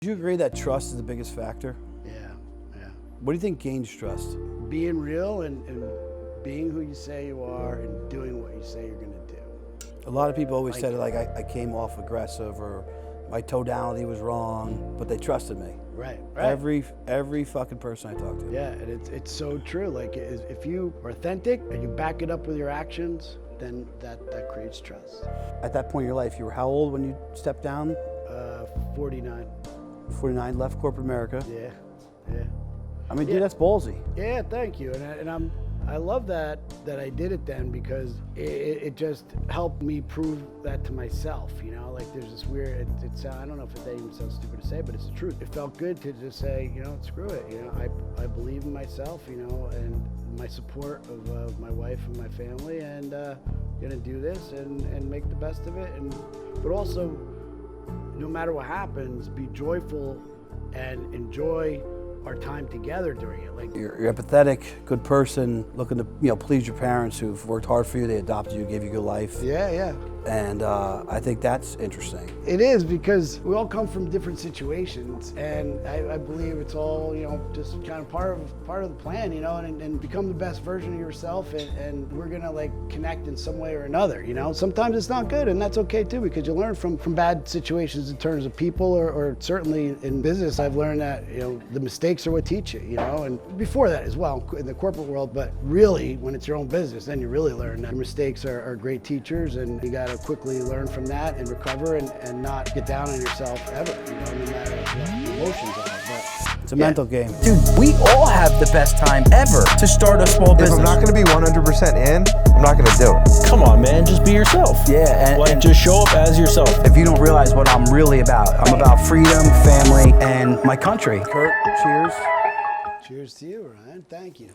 Do you agree that trust is the biggest factor? Yeah. What do you think gains trust? Being real and being who you say you are and doing what you say you're going to do. A lot of people always said like I came off aggressive or my tonality was wrong, but they trusted me. Right. Every fucking person I talked to. Yeah, and it's so true. Like if you are authentic and you back it up with your actions, then that creates trust. At that point in your life, you were how old when you stepped down? 49. 49, left corporate America. Yeah. I mean, dude, that's ballsy. Yeah, thank you. And I love that I did it then because it just helped me prove that to myself, you know, like there's this weird, I don't know if that even sounds stupid to say, but it's the truth. It felt good to just say, you know, screw it, you know, I believe in myself, you know, and my support of my wife and my family, and gonna do this and make the best of it, but also, no matter what happens, be joyful and enjoy our time together during it. Like You're empathetic, good person, looking to please your parents who've worked hard for you. They adopted you, gave you a good life. Yeah. And I think that's interesting. It is, because we all come from different situations, and I believe it's all, you know, just kind of part of the plan, you know, and become the best version of yourself, and we're gonna like connect in some way or another, you know. Sometimes it's not good, and that's okay too, because you learn from bad situations in terms of people, or certainly in business, I've learned that, you know, the mistakes are what teach you, you know, and before that as well in the corporate world, but really when it's your own business, then you really learn that your mistakes are great teachers, and you gotta quickly learn from that and recover and not get down on yourself ever, you know, no matter what the emotions are. But it's a mental game. Dude, we all have the best time ever to start a small business. If I'm not going to be 100% in, I'm not going to do it. Come on, man, just be yourself. Yeah, and just show up as yourself. If you don't realize what I'm really about, I'm about freedom, family, and my country. Kurt, cheers. Cheers to you, Ryan. Thank you.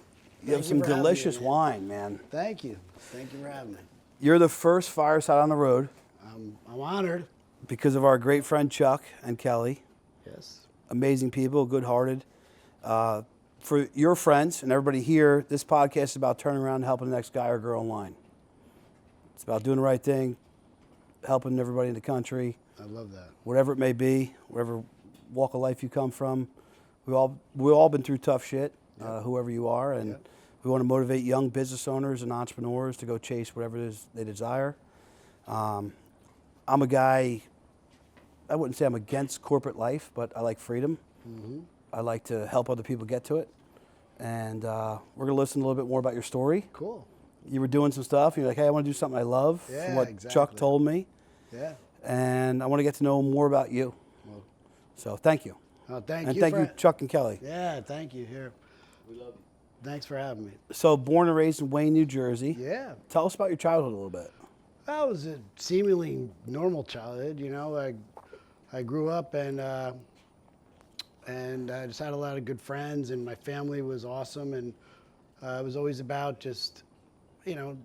You have some delicious wine, man. Thank you. Thank you for having me. You're the first Fireside on the road. I'm honored. Because of our great friend Chuck and Kelly. Yes. Amazing people, good-hearted. For your friends and everybody here, this podcast is about turning around and helping the next guy or girl in line. It's about doing the right thing, helping everybody in the country. I love that. Whatever it may be, whatever walk of life you come from. We've all been through tough shit, whoever you are, and we want to motivate young business owners and entrepreneurs to go chase whatever it is they desire. I'm a guy, I wouldn't say I'm against corporate life, but I like freedom. Mm-hmm. I like to help other people get to it. And we're going to listen a little bit more about your story. Cool. You were doing some stuff, and you're like, hey, I want to do something I love, from what exactly. Chuck told me. Yeah. And I want to get to know more about you. Well, so thank you. Oh, thank and you. Thank you, Chuck and Kelly. Yeah, thank you. Here. We love you. Thanks for having me. So born and raised in Wayne, New Jersey. Yeah. Tell us about your childhood a little bit. Well, it was a seemingly normal childhood, you know. I grew up and I just had a lot of good friends, and my family was awesome, and it was always about just, you know,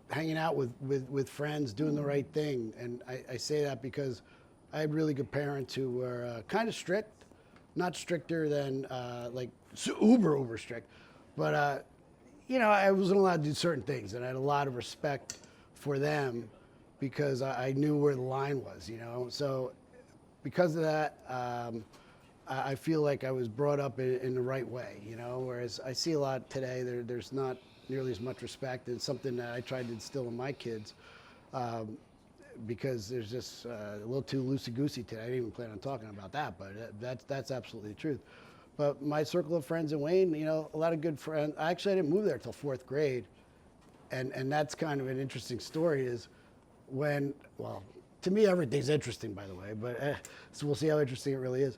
hanging out with friends, doing the right thing. And I say that because I had really good parents who were kind of strict, not stricter than like uber strict, but you know, I wasn't allowed to do certain things, and I had a lot of respect for them because I knew where the line was, you know. So because of that, I feel like I was brought up in the right way, you know, whereas I see a lot today, there's not nearly as much respect, and something that I tried to instill in my kids because there's just a little too loosey-goosey today. I didn't even plan on talking about that, but that's absolutely the truth. But my circle of friends in Wayne, you know, a lot of good friends. Actually, I didn't move there till 4th grade. And that's kind of an interesting story is when, well, to me, everything's interesting, by the way, but so we'll see how interesting it really is.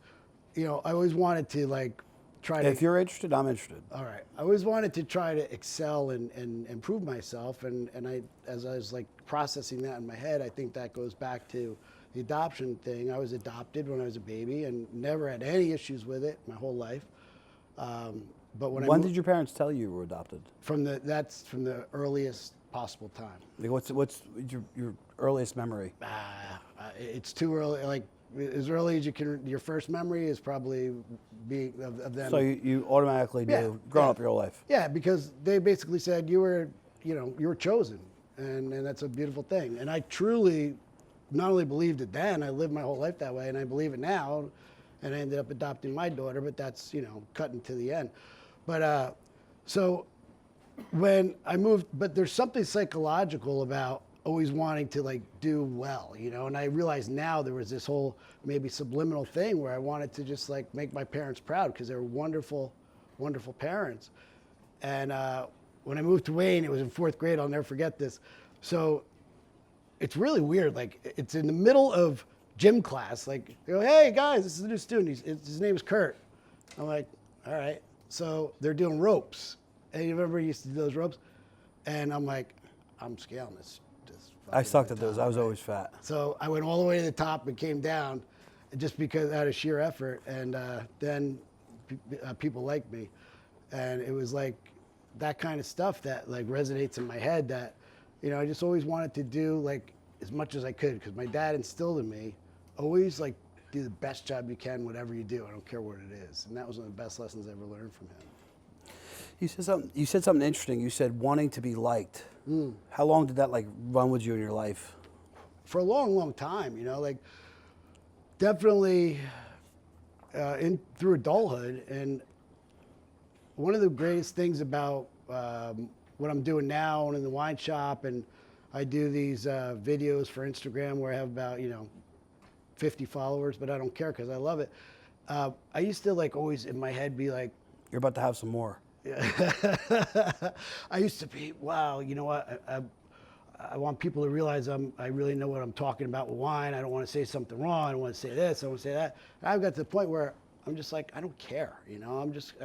You know, I always wanted to like try to. If you're interested, I'm interested. All right. I always wanted to try to excel and improve myself. And as I was like processing that in my head, I think that goes back to the adoption thing. I was adopted when I was a baby and never had any issues with it my whole life. But when did your parents tell you were adopted? That's from the earliest possible time. Like what's your earliest memory? It's too early. Like as early as you can. Your first memory is probably being of them. So you automatically knew growing up your whole life. Yeah, because they basically said you were chosen, and that's a beautiful thing. And I truly not only believed it then, I lived my whole life that way, and I believe it now, and I ended up adopting my daughter, but that's, cutting to the end. But so when I moved, but there's something psychological about always wanting to like do well, and I realized now there was this whole maybe subliminal thing where I wanted to just like make my parents proud because they were wonderful, wonderful parents. And when I moved to Wayne, it was in 4th grade, I'll never forget this. So it's really weird. Like it's in the middle of gym class. Like they go, hey guys, this is a new student. His name is Kurt. I'm like, all right. So they're doing ropes. And you remember you used to do those ropes? And I'm like, I'm scaling this. I sucked at those. I was always fat. So I went all the way to the top and came down just because out of sheer effort. And then people liked me. And it was like that kind of stuff that like resonates in my head that, I just always wanted to do like as much as I could because my dad instilled in me, always like do the best job you can, whatever you do. I don't care what it is. And that was one of the best lessons I ever learned from him. You said something interesting. You said wanting to be liked. How long did that like run with you in your life? For a long, long time, like definitely through adulthood. And one of the greatest things about what I'm doing now and in the wine shop, and I do these videos for Instagram where I have about 50 followers, but I don't care because I love it. I used to like always in my head be like, you're about to have some more. I used to be, wow, you know what? I want people to realize I really know what I'm talking about with wine. I don't want to say something wrong. I don't want to say this. I don't want to say that. And I've got to the point where I'm just like, I don't care. I'm just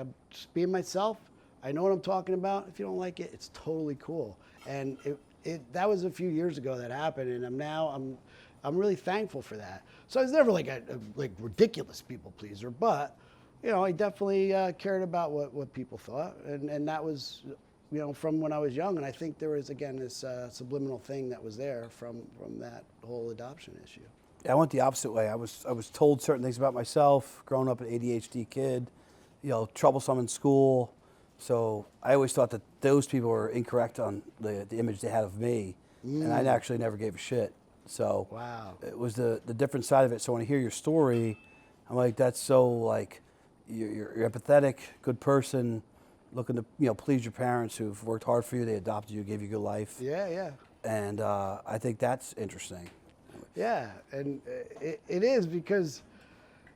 being myself. I know what I'm talking about. If you don't like it, it's totally cool. And that was a few years ago that happened, and I'm really thankful for that. So I was never like a ridiculous people pleaser, but I definitely cared about what people thought, and that was, from when I was young. And I think there was again this subliminal thing that was there from that whole adoption issue. I went the opposite way. I was told certain things about myself. Growing up an ADHD kid, troublesome in school. So I always thought that those people were incorrect on the image they had of me, and I actually never gave a shit. So wow, it was the different side of it. So when I hear your story, I'm like, that's so like. You're empathetic, good person, looking to please your parents who've worked hard for you. They adopted you, gave you a good life. Yeah. And I think that's interesting. Yeah, and it is because,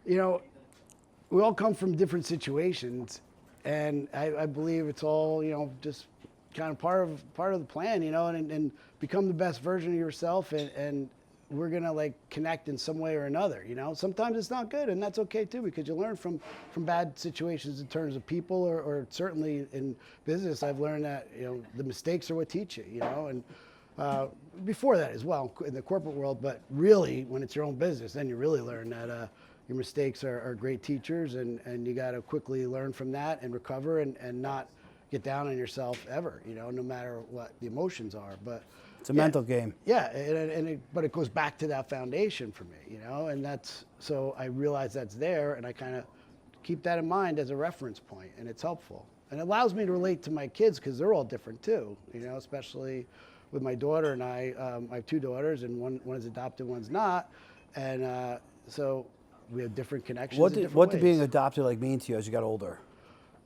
we all come from different situations, and I believe it's all just kind of part of the plan, and become the best version of yourself, and we're gonna like connect in some way or another. Sometimes it's not good, and that's okay too, because you learn from bad situations in terms of people, or certainly in business. I've learned that the mistakes are what teach you. And before that as well in the corporate world, but really when it's your own business, then you really learn that your mistakes are great teachers, and you got to quickly learn from that and recover and not get down on yourself ever. No matter what the emotions are, but. It's a mental game. Yeah, but it goes back to that foundation for me, and that's, so I realize that's there, and I kind of keep that in mind as a reference point, and it's helpful. And it allows me to relate to my kids because they're all different too, especially with my daughter and I have 2 daughters, and one is adopted, one's not, and so we have different connections. What did being adopted like mean to you as you got older?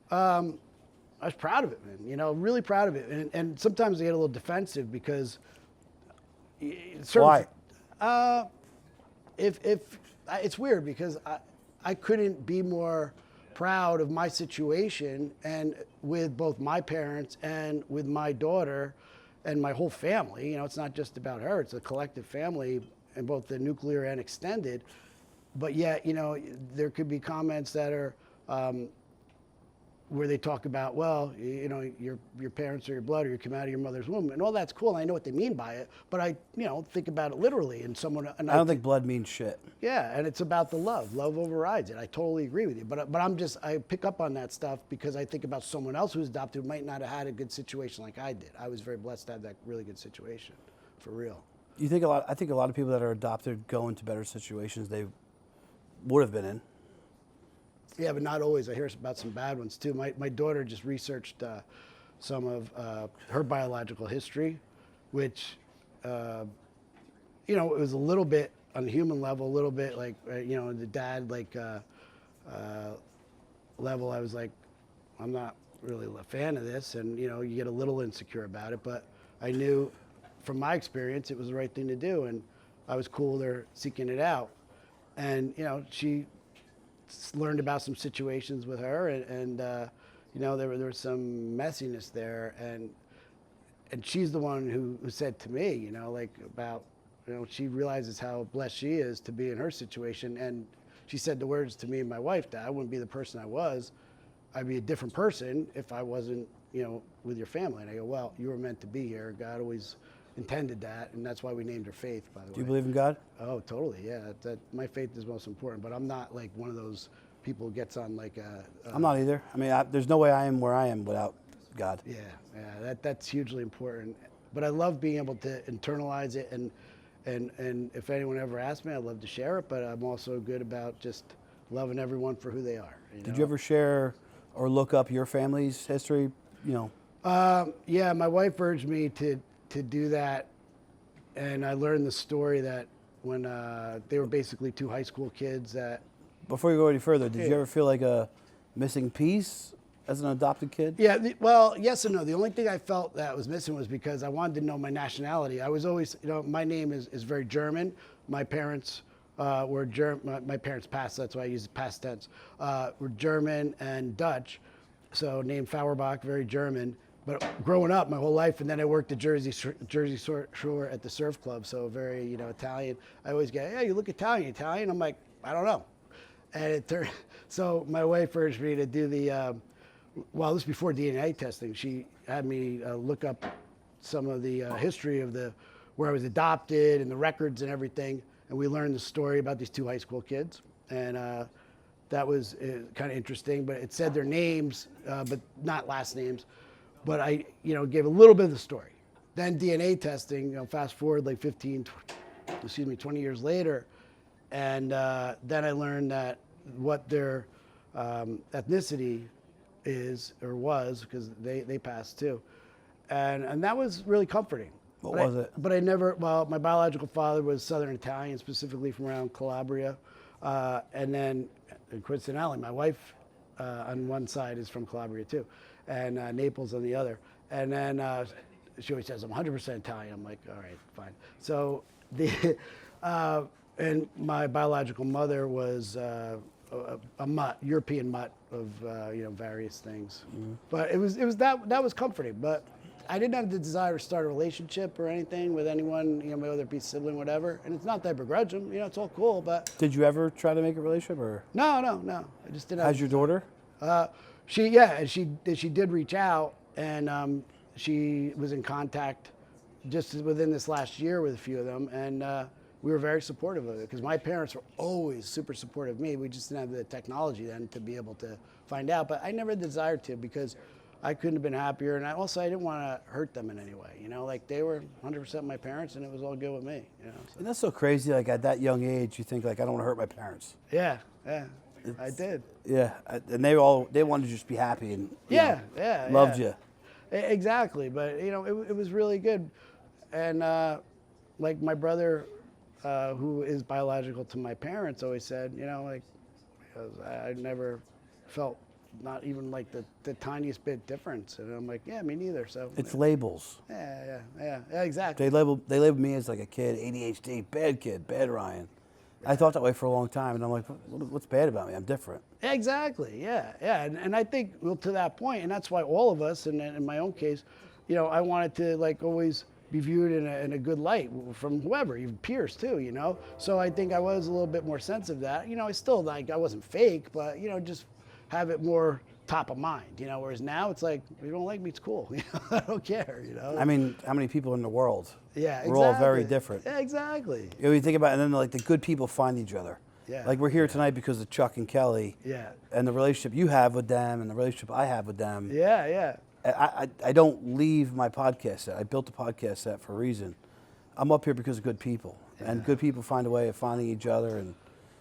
I was proud of it, man. Really proud of it, and sometimes I get a little defensive because. Why? If it's weird because I couldn't be more proud of my situation, and with both my parents and with my daughter and my whole family. It's not just about her; it's a collective family, and both the nuclear and extended. But yet, there could be comments that are. Where they talk about, well, your parents are your blood, or you come out of your mother's womb, and all that's cool, and I know what they mean by it, but I, think about it literally, and someone. And I don't think blood means shit. Yeah, and it's about the love. Love overrides it. I totally agree with you, but I pick up on that stuff because I think about someone else who's adopted who might not have had a good situation like I did. I was very blessed to have that really good situation, for real. I think a lot of people that are adopted go into better situations they would have been in. Yeah, but not always. I hear about some bad ones too. My daughter just researched some of her biological history, which you know, it was a little bit on the human level, a little bit like, you know, the dad level. I was like, I'm not really a fan of this, and you know, you get a little insecure about it. But I knew, from my experience, it was the right thing to do, and I was cool with her seeking it out. And you know, she learned about some situations with her, and you know, there was some messiness there, and she's the one who said to me, you know, like about, you know, she realizes how blessed she is to be in her situation, and she said the words to me and my wife that I wouldn't be the person I was. I'd be a different person if I wasn't, you know, with your family. And I go, well, you were meant to be here. God always intended that, and that's why we named her Faith, by the way. Do you believe in God? Oh, totally, yeah. My faith is most important, but I'm not like one of those people who gets on like a I'm not either. I mean, there's no way I am where I am without God. yeah, that's hugely important. But I love being able to internalize it, and if anyone ever asks me, I'd love to share it. But I'm also good about just loving everyone for who they are. Did you ever share or look up your family's history? You know. Yeah, my wife urged me to do that, and I learned the story that when they were basically two high school kids that. Before you go any further, did you ever feel like a missing piece as an adopted kid? Yeah, well, yes and no. The only thing I felt that was missing was because I wanted to know my nationality. I was always, you know, my name is very German. My parents were German. My parents passed, that's why I use past tense. Were German and Dutch, so named Fauerbach, very German. But growing up my whole life, and then I worked at Jersey Shore at the surf club, so very, you know, Italian. I always get, yeah, you look Italian. I'm like, I don't know. And it turned, so my wife urged me to do the, well, this was before DNA testing. She had me look up some of the history of where I was adopted and the records and everything. And we learned the story about these two high school kids. And that was kind of interesting, but it said their names, but not last names. But I, you know, gave a little bit of the story. Then DNA testing, you know, fast forward like 20 years later. And then I learned that what their ethnicity is or was, because they passed too. And that was really comforting. What was it? But I never, well, my biological father was Southern Italian, specifically from around Calabria. And then, coincidentally, my wife on one side is from Calabria too, and Naples on the other. And then she always says, I'm 100% Italian. I'm like, all right, fine. So and my biological mother was a mutt, European mutt of you know, various things. Mm-hmm. But it was that was comforting. But I didn't have the desire to start a relationship or anything with anyone, you know, whether it be sibling, whatever. And it's not that I begrudge them, you know, it's all cool. But did you ever try to make a relationship, or? No. I just didn't. How's your daughter? She did reach out, and she was in contact just within this last year with a few of them, and we were very supportive of it because my parents were always super supportive of me. We just didn't have the technology then to be able to find out, but I never desired to because I couldn't have been happier, and I didn't want to hurt them in any way. You know, like they were 100% my parents, and it was all good with me. You know, so. And that's so crazy. Like at that young age, you think like, I don't want to hurt my parents. Yeah, I did. Yeah, and they wanted to just be happy and loved you. Exactly, but you know, it was really good, and like my brother, who is biological to my parents, always said, you know, like I never felt not even like the tiniest bit difference, and I'm like, yeah, me neither. So it's labels. Yeah, exactly. They labeled me as like a kid, ADHD, bad kid, bad Ryan. I thought that way for a long time, and I'm like, what's bad about me? I'm different. Exactly, yeah. And I think, well, to that point, and that's why all of us, and in my own case, you know, I wanted to like always be viewed in a good light from whoever, even peers too, you know. So I think I was a little bit more sensitive to that. You know, I still like, I wasn't fake, but you know, just have it more top of mind, you know. Whereas now it's like, if you don't like me, it's cool. You know, I don't care, you know. I mean, how many people in the world? Yeah, exactly. We're all very different. Yeah, exactly. You know, you think about it, and then like the good people find each other. Yeah. Like we're here tonight because of Chuck and Kelly. Yeah. And the relationship you have with them and the relationship I have with them. Yeah. I don't leave my podcast set. I built the podcast set for a reason. I'm up here because of good people. Yeah. And good people find a way of finding each other. And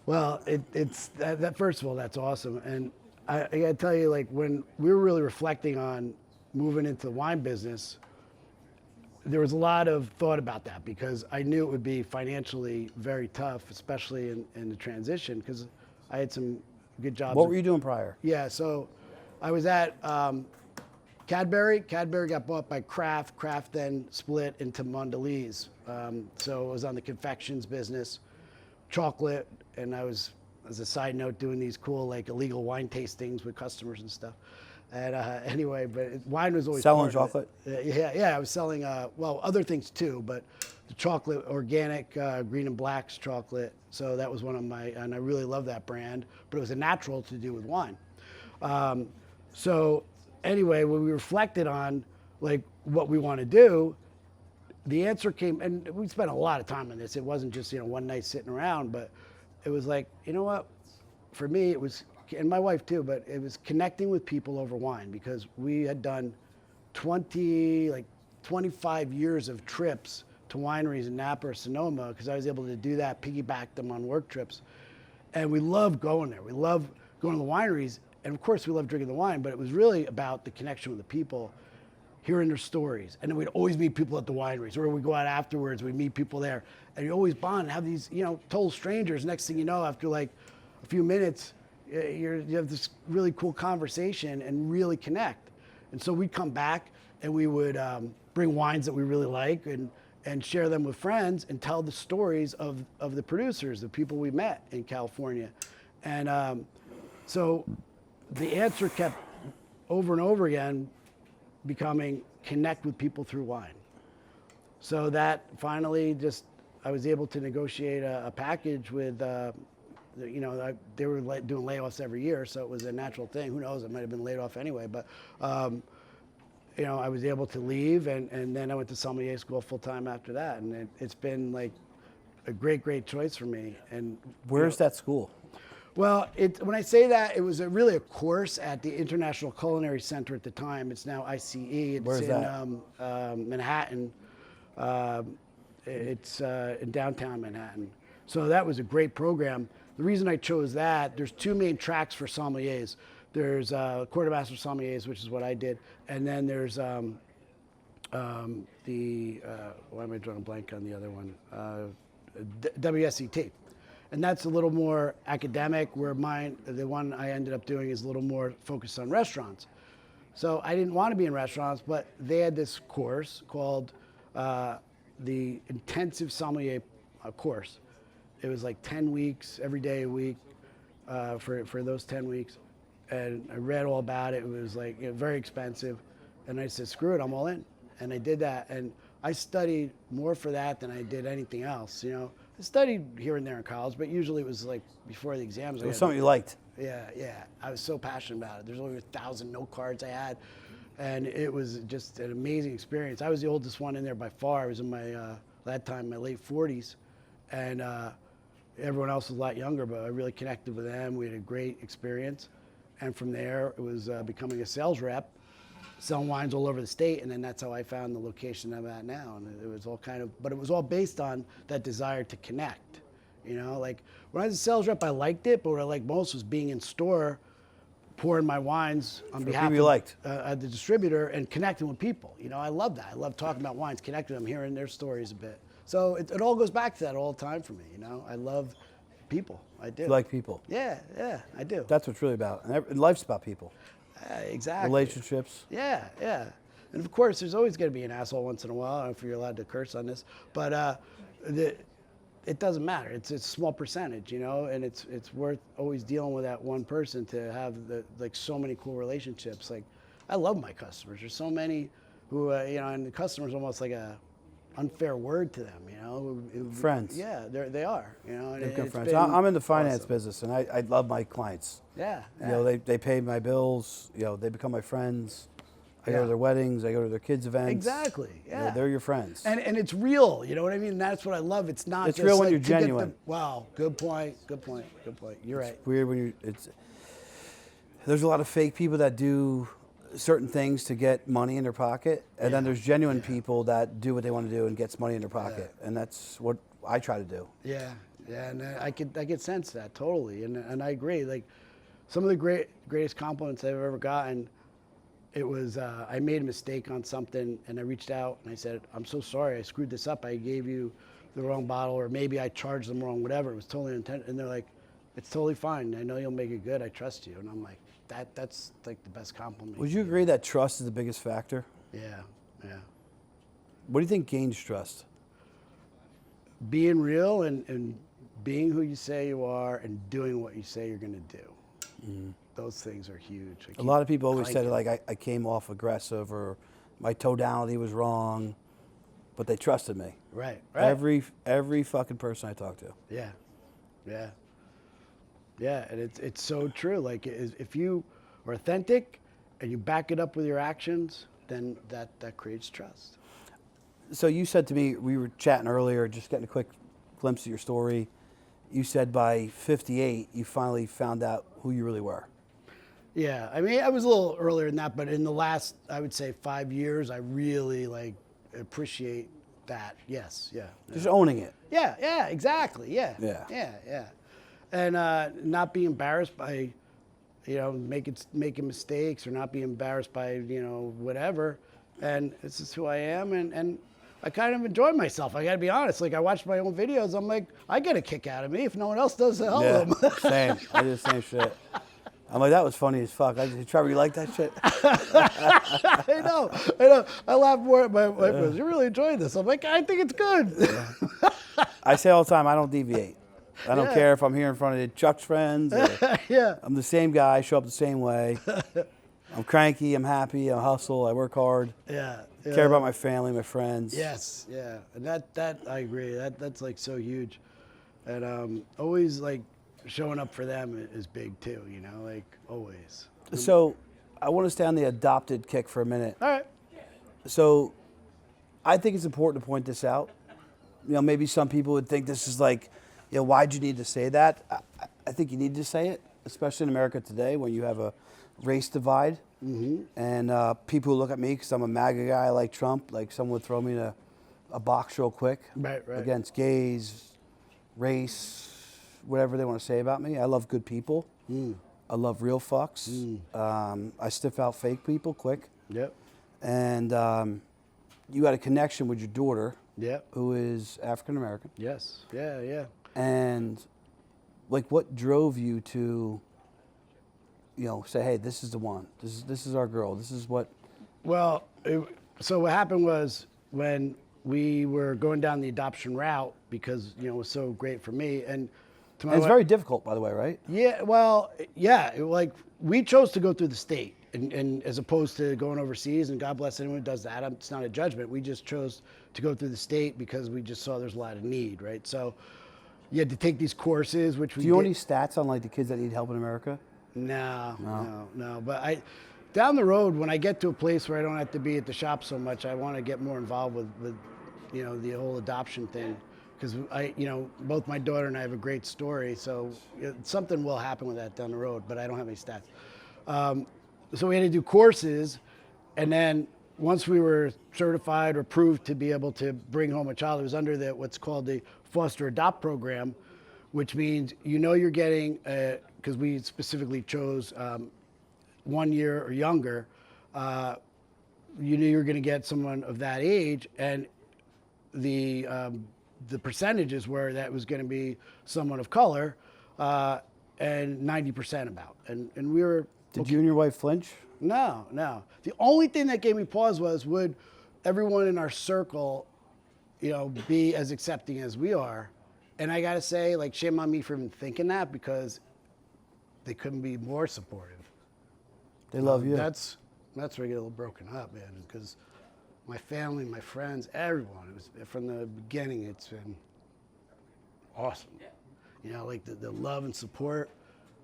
well, it's that first of all, that's awesome. And I gotta tell you, like when we were really reflecting on moving into the wine business, there was a lot of thought about that because I knew it would be financially very tough, especially in the transition, because I had some good jobs. What were you doing prior? Yeah, so I was at Cadbury. Cadbury got bought by Kraft. Kraft then split into Mondelez. So it was on the confections business, chocolate, and I was, as a side note, doing these cool like illegal wine tastings with customers and stuff. And anyway, but wine was always Selling part of chocolate? it. Yeah, I was selling, well, other things too, but the chocolate, organic, green and blacks chocolate. So that was one of my, and I really love that brand, but it was a natural to do with wine. So anyway, when we reflected on like what we want to do, the answer came, and we spent a lot of time on this. It wasn't just, one night sitting around, but it was like, you know what? For me, it was, and my wife too, but it was connecting with people over wine, because we had done 25 years of trips to wineries in Napa or Sonoma, because I was able to do that, piggyback them on work trips. And we loved going there. We loved going to the wineries. And of course we loved drinking the wine, but it was really about the connection with the people, hearing their stories. And then we'd always meet people at the wineries, or we'd go out afterwards, we'd meet people there. And you always bond and have these, total strangers. Next thing you know, after like a few minutes, you have this really cool conversation and really connect. And so we'd come back and we would bring wines that we really like and share them with friends and tell the stories of the producers, the people we met in California. And so the answer kept over and over again becoming connect with people through wine. So that finally I was able to negotiate a package with, they were doing layoffs every year, so it was a natural thing. Who knows, I might have been laid off anyway, but I was able to leave, and then I went to sommelier school full time after that, and it's been like a great choice for me. And Where's that school? Well, when I say that, it was really a course at the International Culinary Center at the time. It's now ICE. It's Where's in that? Manhattan. It's in downtown Manhattan. So that was a great program. The reason I chose that, there's two main tracks for sommeliers. There's quartermaster sommeliers, which is what I did, and then there's why am I drawing a blank on the other one? WSET. And that's a little more academic, where the one I ended up doing is a little more focused on restaurants. So I didn't want to be in restaurants, but they had this course called the Intensive Sommelier course. It was like 10 weeks, every day a week for those 10 weeks. And I read all about it. It was like very expensive. And I said, screw it, I'm all in. And I did that. And I studied more for that than I did anything else. I studied here and there in college, but usually it was like before the exams. It was something you liked. Yeah. I was so passionate about it. There's over 1,000 note cards I had, and it was just an amazing experience. I was the oldest one in there by far. I was in my, that time, my late 40s, and everyone else was a lot younger, but I really connected with them. We had a great experience. And from there, it was becoming a sales rep, selling wines all over the state, and then that's how I found the location I'm at now. And it was all but it was all based on that desire to connect. Like when I was a sales rep, I liked it, but what I liked most was being in store, pouring my wines on behalf people you liked. The distributor and connecting with people. I love that. I love talking about wines, connecting with them, hearing their stories a bit. So it all goes back to that all the time for me. I love people. I do. You like people. Yeah, I do. That's what it's really about. And life's about people. Exactly. Relationships. Yeah. And of course, there's always going to be an asshole once in a while. I don't know if you're allowed to curse on this, but it doesn't matter. It's a small percentage, and it's worth always dealing with that one person to have so many cool relationships. Like, I love my customers. There's so many who, and the customer's almost like a unfair word to them, Friends. Yeah, they are, And They're good it's friends. been I'm in the finance awesome. business, and I love my clients. Yeah. They pay my bills. They become my friends. I go to their weddings. I go to their kids' events. Exactly. Yeah. They're your friends. And it's real. You know what I mean? That's what I love. It's not. It's just real when like you're to get genuine. Wow. Good point. You're right. Weird when there's a lot of fake people that do certain things to get money in their pocket, and then there's genuine people that do what they want to do and gets money in their pocket, and that's what I try to do. Yeah, and I could sense that totally, and I agree. Like some of the greatest compliments I've ever gotten it was, I made a mistake on something, and I reached out and I said, I'm so sorry, I screwed this up. I gave you the wrong bottle, or maybe I charged them wrong, whatever. It was totally intent. And they're like, it's totally fine. I know you'll make it good. I trust you. And I'm like, that's like the best compliment. Would you agree that trust is the biggest factor? Yeah, yeah. What do you think gains trust? Being real and being who you say you are and doing what you say you're going to do. Those things are huge. A lot of people always said like I came off aggressive or my tonality was wrong, but they trusted me. Right. Every fucking person I talked to. Yeah, yeah, yeah. And it's so true. Like if you are authentic and you back it up with your actions, then that creates trust. So you said to me, we were chatting earlier, just getting a quick glimpse of your story. You said by 58, you finally found out who you really were. Yeah, I mean, I was a little earlier than that, but in the last, I would say 5 years, I really like appreciate that. Yes, yeah. Just owning it. Yeah, exactly. Yeah. And not be embarrassed by, making mistakes, or not be embarrassed by, whatever. And this is who I am, and I kind of enjoy myself. I got to be honest. Like, I watch my own videos. I'm like, I get a kick out of me. If no one else does, hell of them. Same. I do the same shit. I'm like, that was funny as fuck. Trevor, you like that shit? I know. I laugh more at my wife goes, you really enjoyed this. I'm like, I think it's good. I say all the time, I don't deviate. I don't care if I'm here in front of Chuck's friends. Yeah. I'm the same guy. I show up the same way. I'm cranky. I'm happy. I hustle. I work hard. Yeah. Care about my family, my friends. Yes. Yeah. And that I agree. That's like so huge. And always like showing up for them is big too, like always. So I want to stay on the adopted kick for a minute. All right. So I think it's important to point this out. Maybe some people would think this is like, why'd you need to say that? I think you need to say it, especially in America today when you have a race divide. Mm-hmm. And people who look at me because I'm a MAGA guy like Trump, like someone would throw me in a box real quick. Right. Against gays, race, whatever they want to say about me. I love good people. I love real fucks. I stiff out fake people quick. Yep. And you had a connection with your daughter. Yep. Who is African American. Yes. Yeah. And like, what drove you to, say, hey, this is the one. This is our girl. This is what. Well, so what happened was when we were going down the adoption route, because it was so great for me, and to my And it's very difficult, by the way, right? Yeah. Well, yeah. Like, we chose to go through the state, and as opposed to going overseas. And God bless anyone who does that. It's not a judgment. We just chose to go through the state because we just saw there's a lot of need, right? So you had to take these courses, which we Do you know did. any stats on like the kids that need help in America? No. But down the road, when I get to a place where I don't have to be at the shop so much, I want to get more involved with the whole adoption thing, because both my daughter and I have a great story. So something will happen with that down the road, but I don't have any stats. So we had to do courses, and then once we were certified or proved to be able to bring home a child, it was under what's called the Foster Adopt program, which means you're getting, because we specifically chose 1 year or younger, you're going to get someone of that age, and the percentages were that was going to be someone of color, and 90% about, and we were. Did you and your wife flinch? No. The only thing that gave me pause was, would everyone in our circle, be as accepting as we are? And I got to say, like, shame on me for even thinking that, because they couldn't be more supportive. They love you. That's where I get a little broken up, man, because my family, my friends, everyone, it was from the beginning, it's been awesome. Like the love and support,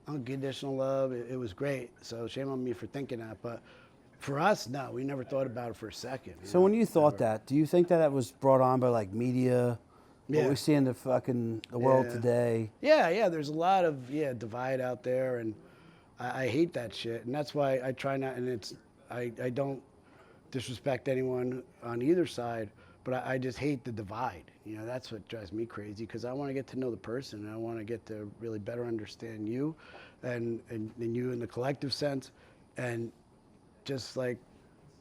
unconditional love, it was great. So shame on me for thinking that, but for us, no, we never thought about it for a second. So when you thought that, do you think that was brought on by like media, Yeah. what we see in the world today? Yeah, there's a lot of divide out there, and I hate that shit, and that's why I try not, and I don't disrespect anyone on either side, but I just hate the divide. That's what drives me crazy, because I want to get to know the person, and I want to get to really better understand you and you in the collective sense, and just like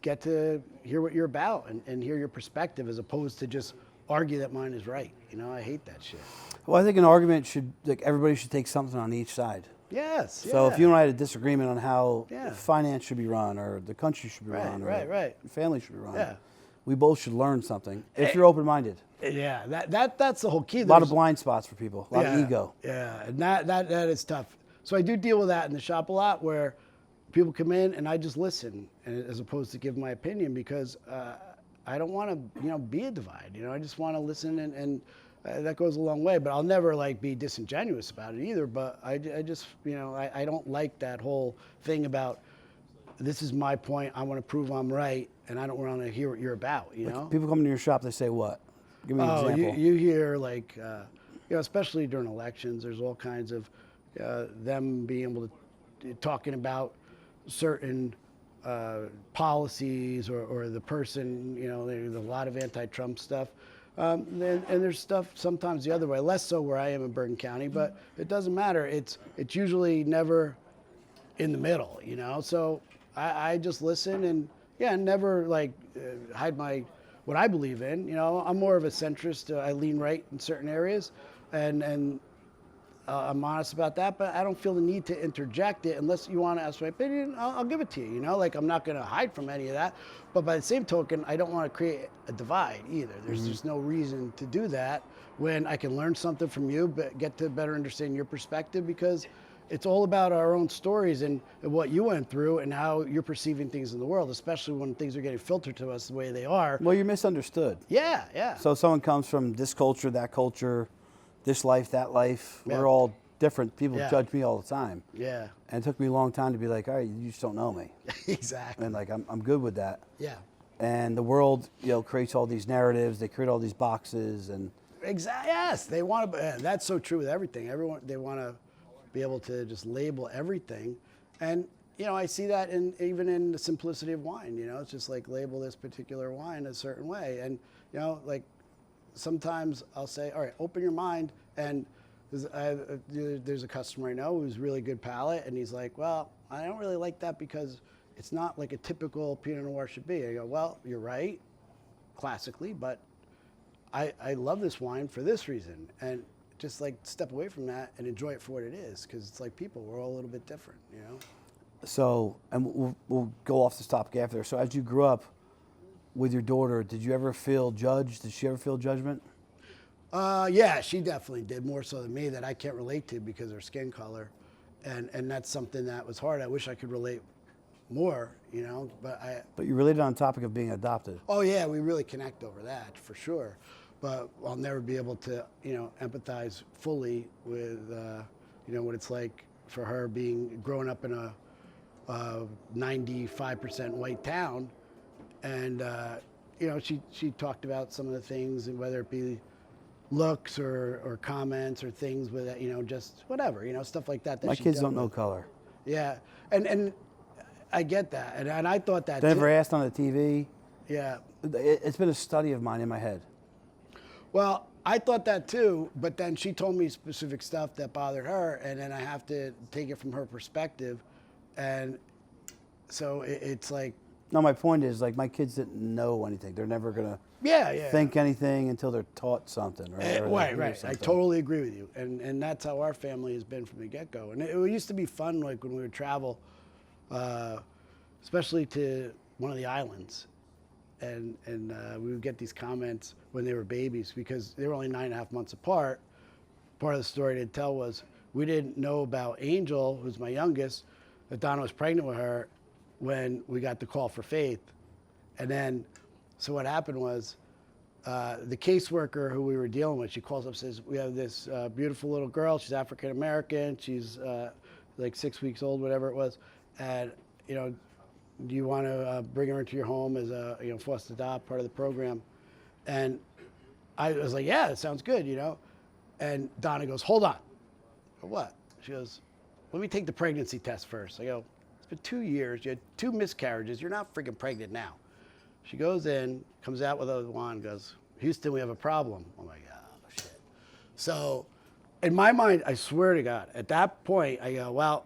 get to hear what you're about and hear your perspective as opposed to just argue that mine is right. You know, I hate that shit. Well, I think an argument should, like, everybody should take something on each side. Yes. So yeah. if you and I had a disagreement on how Yeah. finance should be run, or the country should be run, or right. family should be run, Yeah. we both should learn something if you're open-minded. Yeah, that's the whole key. A lot of blind spots for people, a lot of ego. Yeah, and that is tough. So I do deal with that in the shop a lot, where people come in and I just listen, as opposed to give my opinion, because I don't want to, be a divide. I just want to listen, and that goes a long way. But I'll never like be disingenuous about it either. But I just, I don't like that whole thing about this is my point. I want to prove I'm right, and I don't want to hear what you're about. People come into your shop, they say what? Give me an example. You hear like, especially during elections, there's all kinds of them being able to talking about certain policies or the person. There's a lot of anti-Trump stuff, and there's stuff sometimes the other way. Less so where I am in Bergen County, but it doesn't matter. It's usually never in the middle. So I just listen and never like hide what I believe in. I'm more of a centrist. I lean right in certain areas, and I'm honest about that. But I don't feel the need to interject it unless you want to ask my opinion. I'll give it to you. Like I'm not going to hide from any of that. But by the same token, I don't want to create a divide either. There's just no reason to do that when I can learn something from you, but get to better understand your perspective, because it's all about our own stories and what you went through and how you're perceiving things in the world, especially when things are getting filtered to us the way they are. Well, you're misunderstood. Yeah. So someone comes from this culture, that culture, this life, that life. Yeah. We're all different. People Yeah. judge me all the time. Yeah. And it took me a long time to be like, all right, you just don't know me. Exactly. And like, I'm good with that. Yeah. And the world, creates all these narratives. They create all these boxes, and Exactly. Yes, they want to. That's so true with everything. They want to be able to just label everything, and I see that even in the simplicity of wine. It's just like label this particular wine a certain way, and like sometimes I'll say, all right, open your mind. And there's a customer I know who's really good palate, and he's like, well, I don't really like that because it's not like a typical Pinot Noir should be. I go, well, you're right, classically, but I love this wine for this reason, and just like step away from that and enjoy it for what it is, because it's like people, we're all a little bit different, So, and we'll go off this topic after. So as you grew up with your daughter, did you ever feel judged? Did she ever feel judgment? Yeah, she definitely did, more so than me, that I can't relate to because of her skin color, and that's something that was hard. I wish I could relate more, But you related on the topic of being adopted. Oh yeah, we really connect over that for sure. But I'll never be able to, empathize fully with, what it's like for her growing up in a 95% white town, and she talked about some of the things, and whether it be looks or comments or things with that, just whatever, stuff like that. My kids don't know color. Yeah, and I get that, and I thought that They never too. asked on the TV. Yeah. It's been a study of mine in my head. Well, I thought that too, but then she told me specific stuff that bothered her, and then I have to take it from her perspective, and so it's like. No, my point is, like, my kids didn't know anything. They're never gonna think anything until they're taught something. Right. I totally agree with you, and that's how our family has been from the get-go. And it used to be fun, like when we would travel, especially to one of the islands. And we would get these comments when they were babies, because they were only 9.5 months apart. Part of the story they'd tell was, we didn't know about Angel, who's my youngest, that Donna was pregnant with her when we got the call for Faith. And then, so what happened was, the caseworker who we were dealing with, she calls up and says, we have this beautiful little girl, she's African American, she's like 6 weeks old, whatever it was, and do you want to bring her into your home as a foster adopt, part of the program? And I was like, yeah, that sounds good, And Donna goes, hold on. For what? She goes, let me take the pregnancy test first. I go, it's been 2 years, you had 2 miscarriages, you're not freaking pregnant now. She goes in, comes out with a wand, goes, Houston, we have a problem. I'm like, oh shit. So in my mind, I swear to God, at that point, I go, well,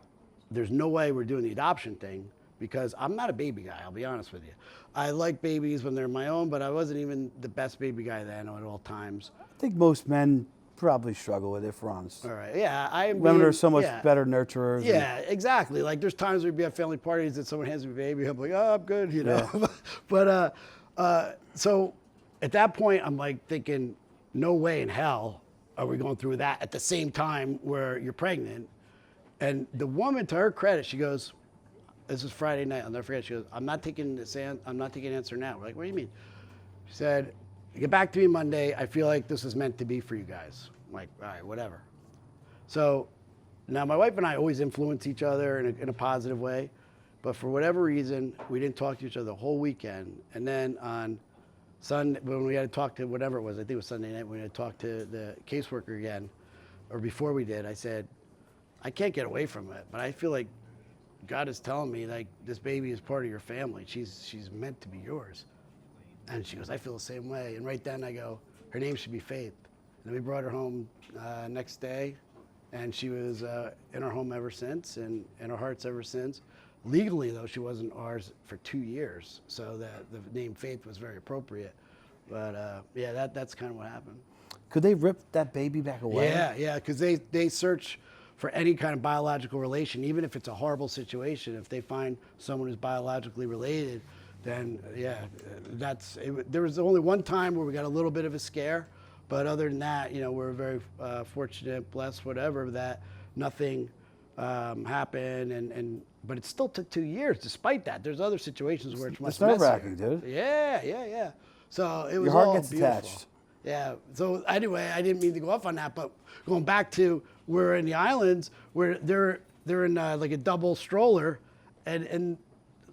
there's no way we're doing the adoption thing, because I'm not a baby guy. I'll be honest with you. I like babies when they're my own, but I wasn't even the best baby guy then at all times. I think most men probably struggle with it, if we're honest. All right, yeah, Women are so much yeah. better nurturers. Yeah, exactly. Like there's times we'd be at family parties and someone hands me a baby, I'm like, oh, I'm good, you know. Yeah. But so at that point, I'm like thinking, no way in hell are we going through that at the same time where you're pregnant. And the woman, to her credit, she goes, this is Friday night, I'll never forget. She goes, I'm not taking an answer now. We're like, what do you mean? She said, get back to me Monday. I feel like this is meant to be for you guys. I'm like, all right, whatever. So now my wife and I always influence each other in a positive way. But for whatever reason, we didn't talk to each other the whole weekend. And then on Sunday, when we had to talk to whatever it was, I think it was Sunday night, we had to talk to the caseworker again, or before we did, I said, I can't get away from it, but I feel like God is telling me, like, this baby is part of your family. She's meant to be yours. And she goes, I feel the same way. And right then I go, her name should be Faith. And we brought her home next day, and she was in our home ever since, and in our hearts ever since. Legally, though, she wasn't ours for 2 years, so that the name Faith was very appropriate. But yeah, that's kind of what happened. Could they rip that baby back away? Yeah, because they search for any kind of biological relation, even if it's a horrible situation. If they find someone who's biologically related, then yeah, there was only one time where we got a little bit of a scare, but other than that, you know, we're very fortunate, blessed, whatever, that nothing happened, but it still took 2 years despite that. There's other situations where it's much It's nerve-wracking, messier. dude. Yeah. So it was Your heart all gets beautiful. attached. Yeah. So anyway, I didn't mean to go off on that, but going back to we're in the islands where they're in like a double stroller, and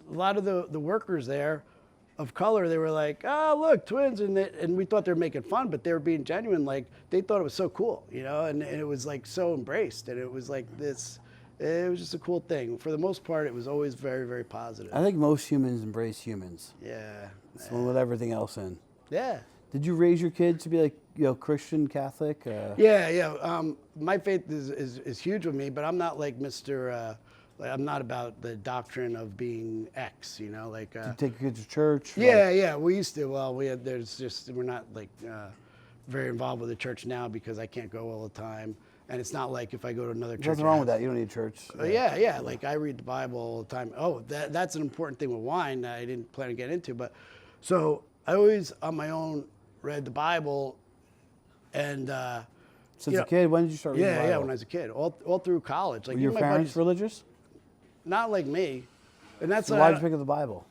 a lot of the workers there of color, they were like, oh, look, twins. And we thought they were making fun, but they were being genuine. Like, they thought it was so cool, you know, and it was like so embraced. And it was like this, it was just a cool thing. For the most part, it was always very, very positive. I think most humans embrace humans. Yeah. So with everything else in. Yeah. Did you raise your kids to be like, you know, Christian, Catholic? Yeah. My faith is huge with me, but I'm not like Mr. Like, I'm not about the doctrine of being X, you know, like. Did you take your kids to church? Yeah. We used to. Well, we're not like very involved with the church now because I can't go all the time, and it's not like if I go to another church. There's nothing wrong with that. You don't need church. Yeah. Like I read the Bible all the time. Oh, that's an important thing with wine that I didn't plan to get into, but so I always on my own read the Bible, and Since a kid, when did you start reading the Bible? Yeah, when I was a kid, all through college. Like Were your even my parents buddies, religious? not like me, and that's So why did you pick up the Bible?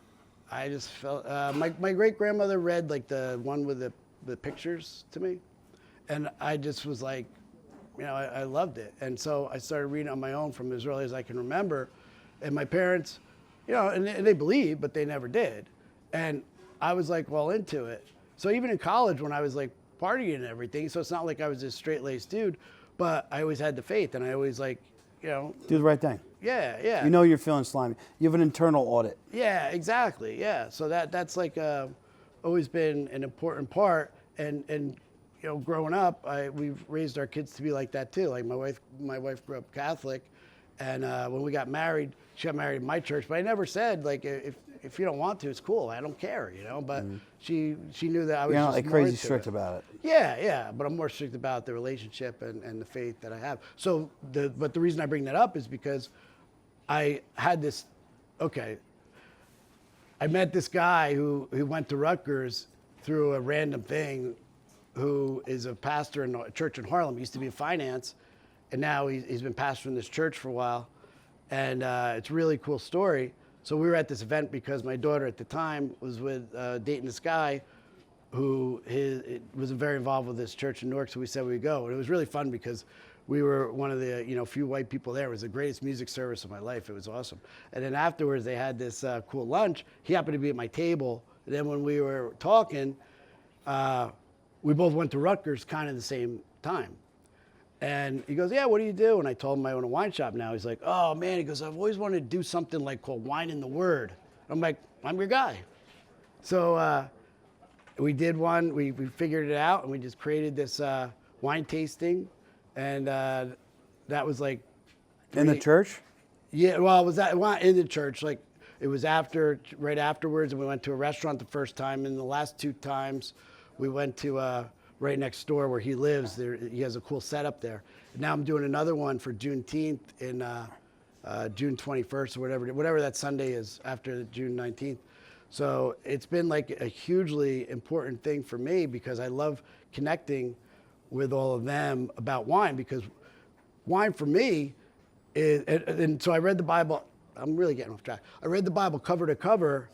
I just felt my great grandmother read like the one with the pictures to me, and I just was like, you know, I loved it, and so I started reading on my own from as early as I can remember, and my parents, you know, and they believed, but they never did, and I was like well into it. So even in college when I was like partying and everything, so it's not like I was this straight-laced dude, but I always had the faith, and I always like, you know, Do the right thing. yeah. You know you're feeling slimy. You have an internal audit. Yeah, exactly. Yeah, so that's like always been an important part, and you know, growing up, we've raised our kids to be like that too. Like my wife grew up Catholic, and when we got married, she got married in my church, but I never said like if you don't want to, it's cool. I don't care, you know. But she knew that I was You're not just like more crazy into strict it. about it. Yeah, but I'm more strict about the relationship and the faith that I have. So but the reason I bring that up is because I had this, I met this guy who went to Rutgers through a random thing, who is a pastor in a church in Harlem. He used to be in finance, and now he's been pastoring this church for a while. And it's a really cool story. So we were at this event because my daughter at the time was dating this guy who was very involved with this church in Newark, so we said we'd go. And it was really fun because we were one of the few white people there. It was the greatest music service of my life. It was awesome. And then afterwards, they had this cool lunch. He happened to be at my table. And then when we were talking, we both went to Rutgers kind of the same time. And he goes, yeah, what do you do? And I told him I own a wine shop now. He's like, oh, man. He goes, I've always wanted to do something like called Wine in the Word. I'm like, I'm your guy. So we did one. We figured it out, and we just created this wine tasting. And that was like... In the church? Yeah, well, it was in the church. Like, it was right afterwards, and we went to a restaurant the first time, and the last 2 times we went to right next door where he lives. He has a cool setup there. And now I'm doing another one for Juneteenth in June 21st or whatever that Sunday is after June 19th. So it's been like a hugely important thing for me because I love connecting with all of them about wine, because wine for me is, and so I read the Bible. I'm really getting off track. I read the Bible cover to cover.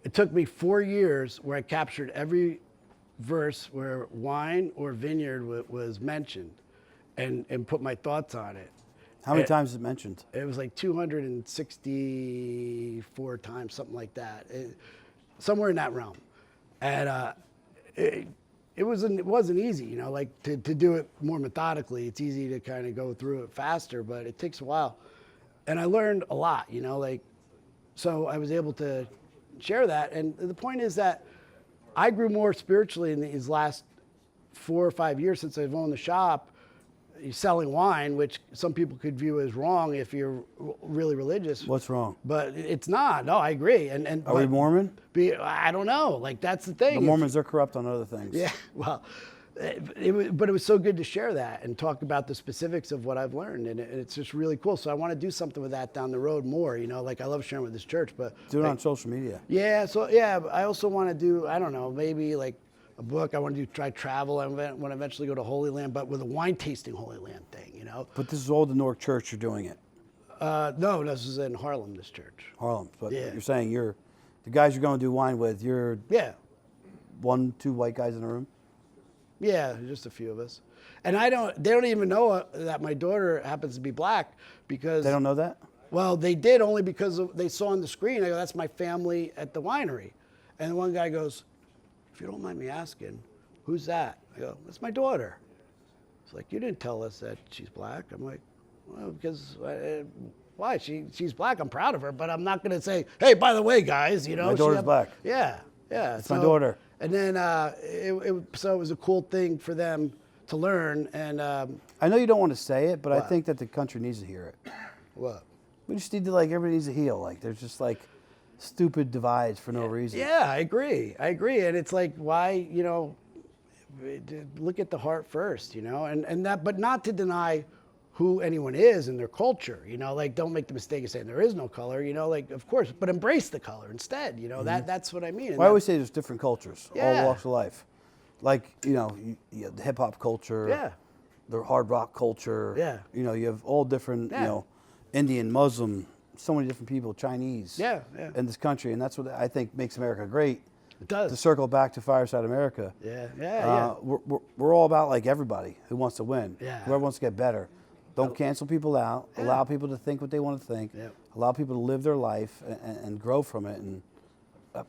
It took me 4 years where I captured every verse where wine or vineyard was mentioned and put my thoughts on it. How many times is it mentioned? It was like 264 times, something like that, somewhere in that realm. And it wasn't easy, you know, like to do it more methodically. It's easy to kind of go through it faster, but it takes a while. And I learned a lot, you know, like, so I was able to share that. And the point is that I grew more spiritually in these last 4 or 5 years since I've owned the shop, selling wine, which some people could view as wrong if you're really religious. What's wrong? But it's not. No, I agree. And Are we Mormon? I don't know. Like, that's the thing. The Mormons are corrupt on other things. Yeah, well, but it was so good to share that and talk about the specifics of what I've learned, and it's just really cool. So I want to do something with that down the road more, you know, like I love sharing with this church, but Do it on social media. yeah. So yeah, I also want to do, I don't know, maybe like a book. I want to try travel. I want to eventually go to Holy Land, but with a wine tasting Holy Land thing, you know. But this is all the Newark church you're doing it. No, this is in Harlem, this church. Harlem. But Yeah. you're saying the guys you're going to do wine with, you're Yeah. 1-2 white guys in a room? Yeah, just a few of us. And they don't even know that my daughter happens to be black, because They don't know that? well, they did only because they saw on the screen. I go, that's my family at the winery. And one guy goes, if you don't mind me asking, who's that? I go, that's my daughter. It's like, you didn't tell us that she's black. I'm like, well, because why? She's black. I'm proud of her, but I'm not going to say, hey, by the way, guys, you know. My daughter's black. Yeah, yeah. It's my daughter. And then so it was a cool thing for them to learn. And I know you don't want to say it, but I What? think that the country needs to hear it. what? We just need to, like, everybody needs to heal. Like, there's just, like, stupid divides for no reason. Yeah, I agree. And it's like, why, you know, look at the heart first, you know, and that, but not to deny who anyone is and their culture, you know, like, don't make the mistake of saying there is no color, you know, like, of course, but embrace the color instead, you know. That's what I mean. Well, I always say there's different cultures, Yeah. all walks of life. Like, you know, you have the hip hop culture, Yeah. the hard rock culture. Yeah. You know, you have all different, Yeah. you know, Indian, Muslim, so many different people, Chinese. Yeah, yeah. In this country, and that's what I think makes America great. It does. To circle back to Fireside America. Yeah. We're all about, like, everybody who wants to win. Yeah. Whoever wants to get better. Don't cancel people out. Yeah. Allow people to think what they want to think. Yeah. Allow people to live their life and grow from it. And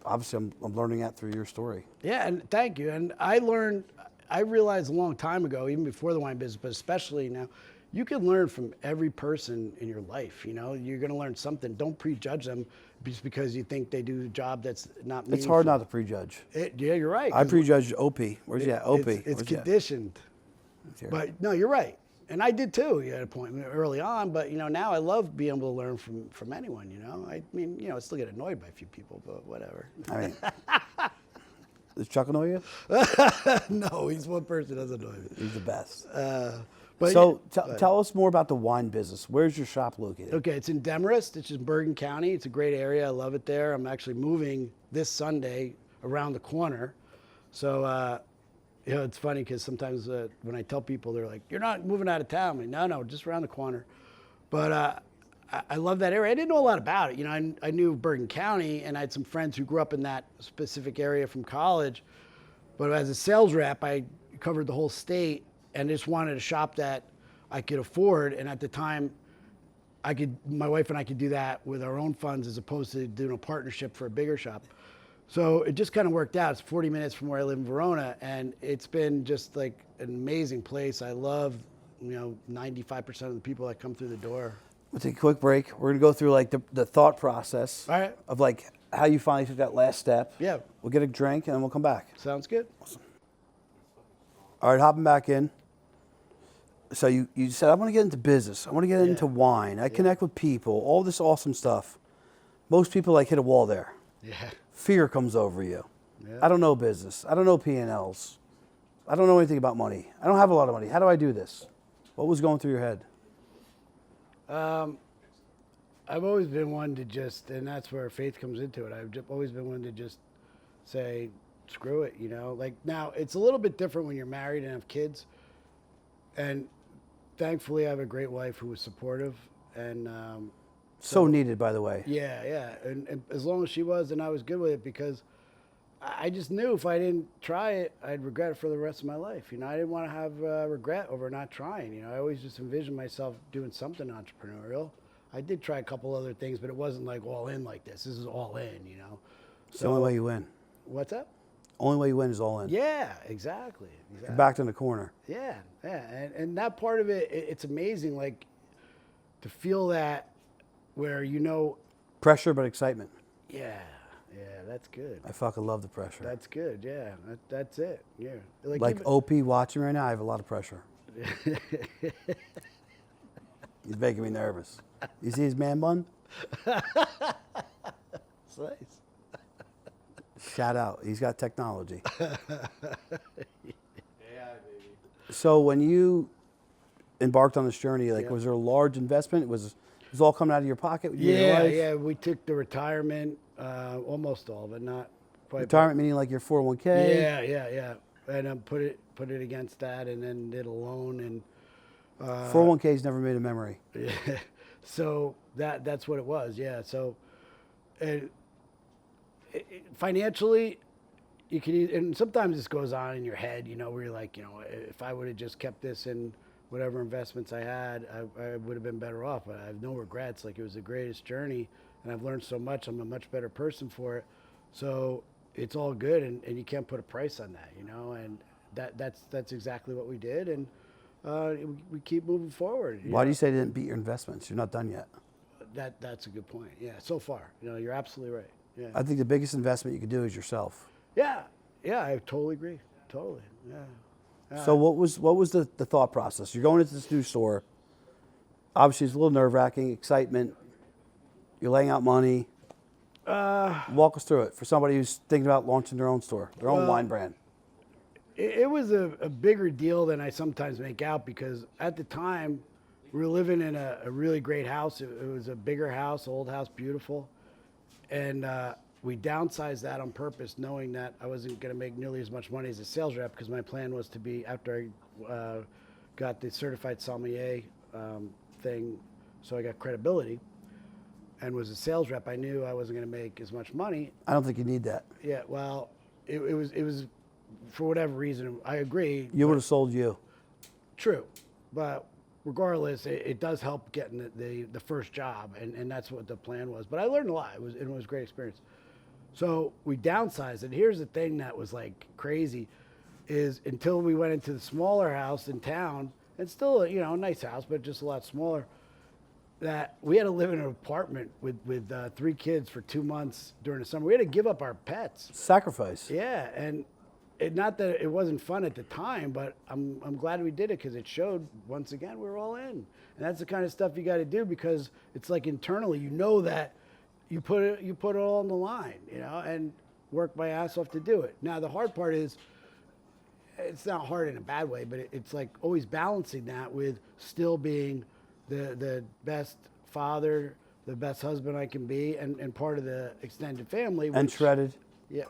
obviously, I'm learning that through your story. Yeah, and thank you. And I realized a long time ago, even before the wine business, but especially now, you can learn from every person in your life. You know, you're going to learn something. Don't prejudge them just because you think they do a job that's not meaningful. It's hard not to prejudge. Yeah, you're right. I prejudged Opie. Where's he at? Opie. It's Where's he at? conditioned. He's here. But no, you're right. And I did too at a point early on, but you know, now I love being able to learn from anyone, you know. I mean, you know, I still get annoyed by a few people, but whatever. I mean, does Chuck annoy you? No, he's one person that doesn't annoy me. He's the best. But So tell us more about the wine business. Where's your shop located? okay, it's in Demarest. It's in Bergen County. It's a great area. I love it there. I'm actually moving this Sunday around the corner. So, you know, it's funny because sometimes when I tell people, they're like, you're not moving out of town. I'm like, no, just around the corner. But I love that area. I didn't know a lot about it. You know, I knew Bergen County, and I had some friends who grew up in that specific area from college. But as a sales rep, I covered the whole state and just wanted a shop that I could afford. And at the time, my wife and I could do that with our own funds as opposed to doing a partnership for a bigger shop. So it just kind of worked out. It's 40 minutes from where I live in Verona, and it's been just like an amazing place. I love, you know, 95% of the people that come through the door. We'll take a quick break. We're gonna go through, like, the thought process All right. of, like, how you finally took that last step. Yeah. We'll get a drink and then we'll come back. Sounds good. All right, hopping back in. So you said, I want to get into business. I want to get into wine. I connect with people, all this awesome stuff. most people like hit a wall there. Yeah. Fear comes over you. Yeah. I don't know business. I don't know P&Ls. I don't know anything about money. I don't have a lot of money. How do I do this? What was going through your head? I've always been one to just, and that's where faith comes into it. Always been one to just say, screw it, you know? Like now, it's a little bit different when you're married and have kids. And thankfully, I have a great wife who was supportive. And So needed, by the way. yeah. And as long as she was, then I was good with it because I just knew if I didn't try it, I'd regret it for the rest of my life. You know, I didn't want to have regret over not trying. You know, I always just envisioned myself doing something entrepreneurial. I did try a couple other things, but it wasn't like all in like this. This is all in, you know. It's the only way you win. What's that? Only way you win is all in. Yeah, exactly. You're backed in the corner. Yeah. And that part of it, it's amazing, like, to feel that where, you know, Pressure, but excitement. yeah, that's good. I fucking love the pressure. That's good, yeah. That's it, yeah. Like even- OP watching right now, I have a lot of pressure. He's making me nervous. You see his man bun? It's nice. Shout out. He's got technology. So when you embarked on this journey, like, was there a large investment? Was it all coming out of your pocket? You and your wife? Yeah. We took the retirement, almost all, but not quite. Retirement meaning like your 401k? Yeah. And put it against that, and then did a loan, and 401k's never made a memory. so that's what it was. Yeah. So, financially, you can, and sometimes this goes on in your head, you know, where you're like, you know, if I would have just kept this in whatever investments I had, I would have been better off. But I have no regrets. Like, it was the greatest journey, and I've learned so much. I'm a much better person for it. So it's all good, and you can't put a price on that, you know. And that's exactly what we did, and we keep moving forward. Why do you say you didn't beat your investments? You're not done yet. That's a good point. Yeah, so far, you know, you're absolutely right. Yeah. I think the biggest investment you could do is yourself. Yeah, I totally agree. Totally, yeah. So what was the thought process? You're going into this new store. Obviously, it's a little nerve-wracking, excitement. You're laying out money. Walk us through it for somebody who's thinking about launching their own store, their own wine brand. It was a bigger deal than I sometimes make out because at the time, we were living in a really great house. It was a bigger house, old house, beautiful. And we downsized that on purpose, knowing that I wasn't going to make nearly as much money as a sales rep because my plan was to be, after I got the certified sommelier thing, so I got credibility and was a sales rep, I knew I wasn't going to make as much money. I don't think you need that. Yeah, well, it was for whatever reason, I agree. You would have sold you. True, but regardless, it does help getting the first job, and that's what the plan was. But I learned a lot. It was a great experience. So we downsized it. Here's the thing that was like crazy, is until we went into the smaller house in town, and still a nice house, but just a lot smaller, that we had to live in an apartment with 3 kids for 2 months during the summer. We had to give up our pets. Sacrifice. Yeah, and not that it wasn't fun at the time, but I'm glad we did it because it showed once again we were all in, and that's the kind of stuff you got to do because it's like internally, you know that you put it all on the line, and work my ass off to do it. Now the hard part is, it's not hard in a bad way, but it's like always balancing that with still being the best father, the best husband I can be, and part of the extended family. And shredded. Yeah.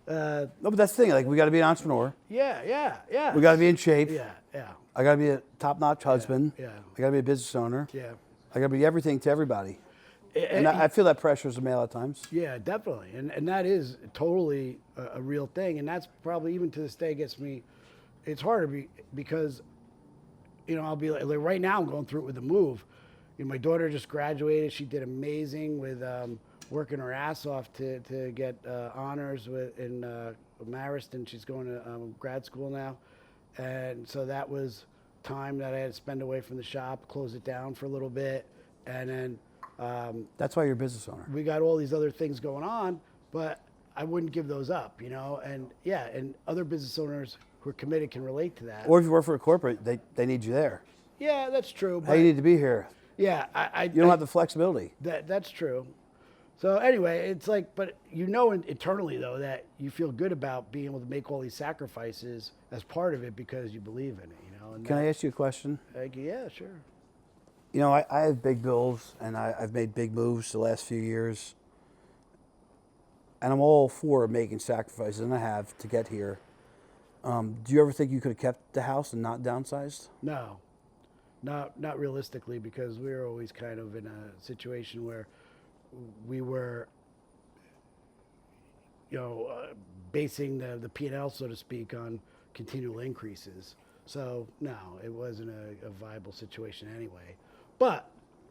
No, but that's the thing. Like, we got to be an entrepreneur. Yeah. We got to be in shape. Yeah. I got to be a top-notch husband. Yeah. I got to be a business owner. Yeah. I got to be everything to everybody. And I feel that pressure as a male at times. Yeah, definitely. And that is totally a real thing. And that's probably, even to this day, gets me, it's harder because, I'll be like right now I'm going through it with the move. My daughter just graduated. She did amazing with working her ass off to get honors in Demarest, and she's going to grad school now. And so that was time that I had to spend away from the shop, close it down for a little bit. And then that's why you're a business owner. we got all these other things going on, but I wouldn't give those up, and and other business owners who are committed can relate to that. Or if you work for a corporate, they need you there. Yeah, that's true. Hey, But you need to be here. Yeah, You don't have the flexibility. That's true. So anyway, it's like, but internally though that you feel good about being able to make all these sacrifices as part of it because you believe in it, you know. And Can I ask you a question? like, yeah, sure. You know, I have big bills, and I've made big moves the last few years, and I'm all for making sacrifices, and I have to get here. Do you ever think you could have kept the house and not downsized? No, not realistically, because we were always kind of in a situation where we were, basing the P&L, so to speak, on continual increases. So no, it wasn't a viable situation anyway. But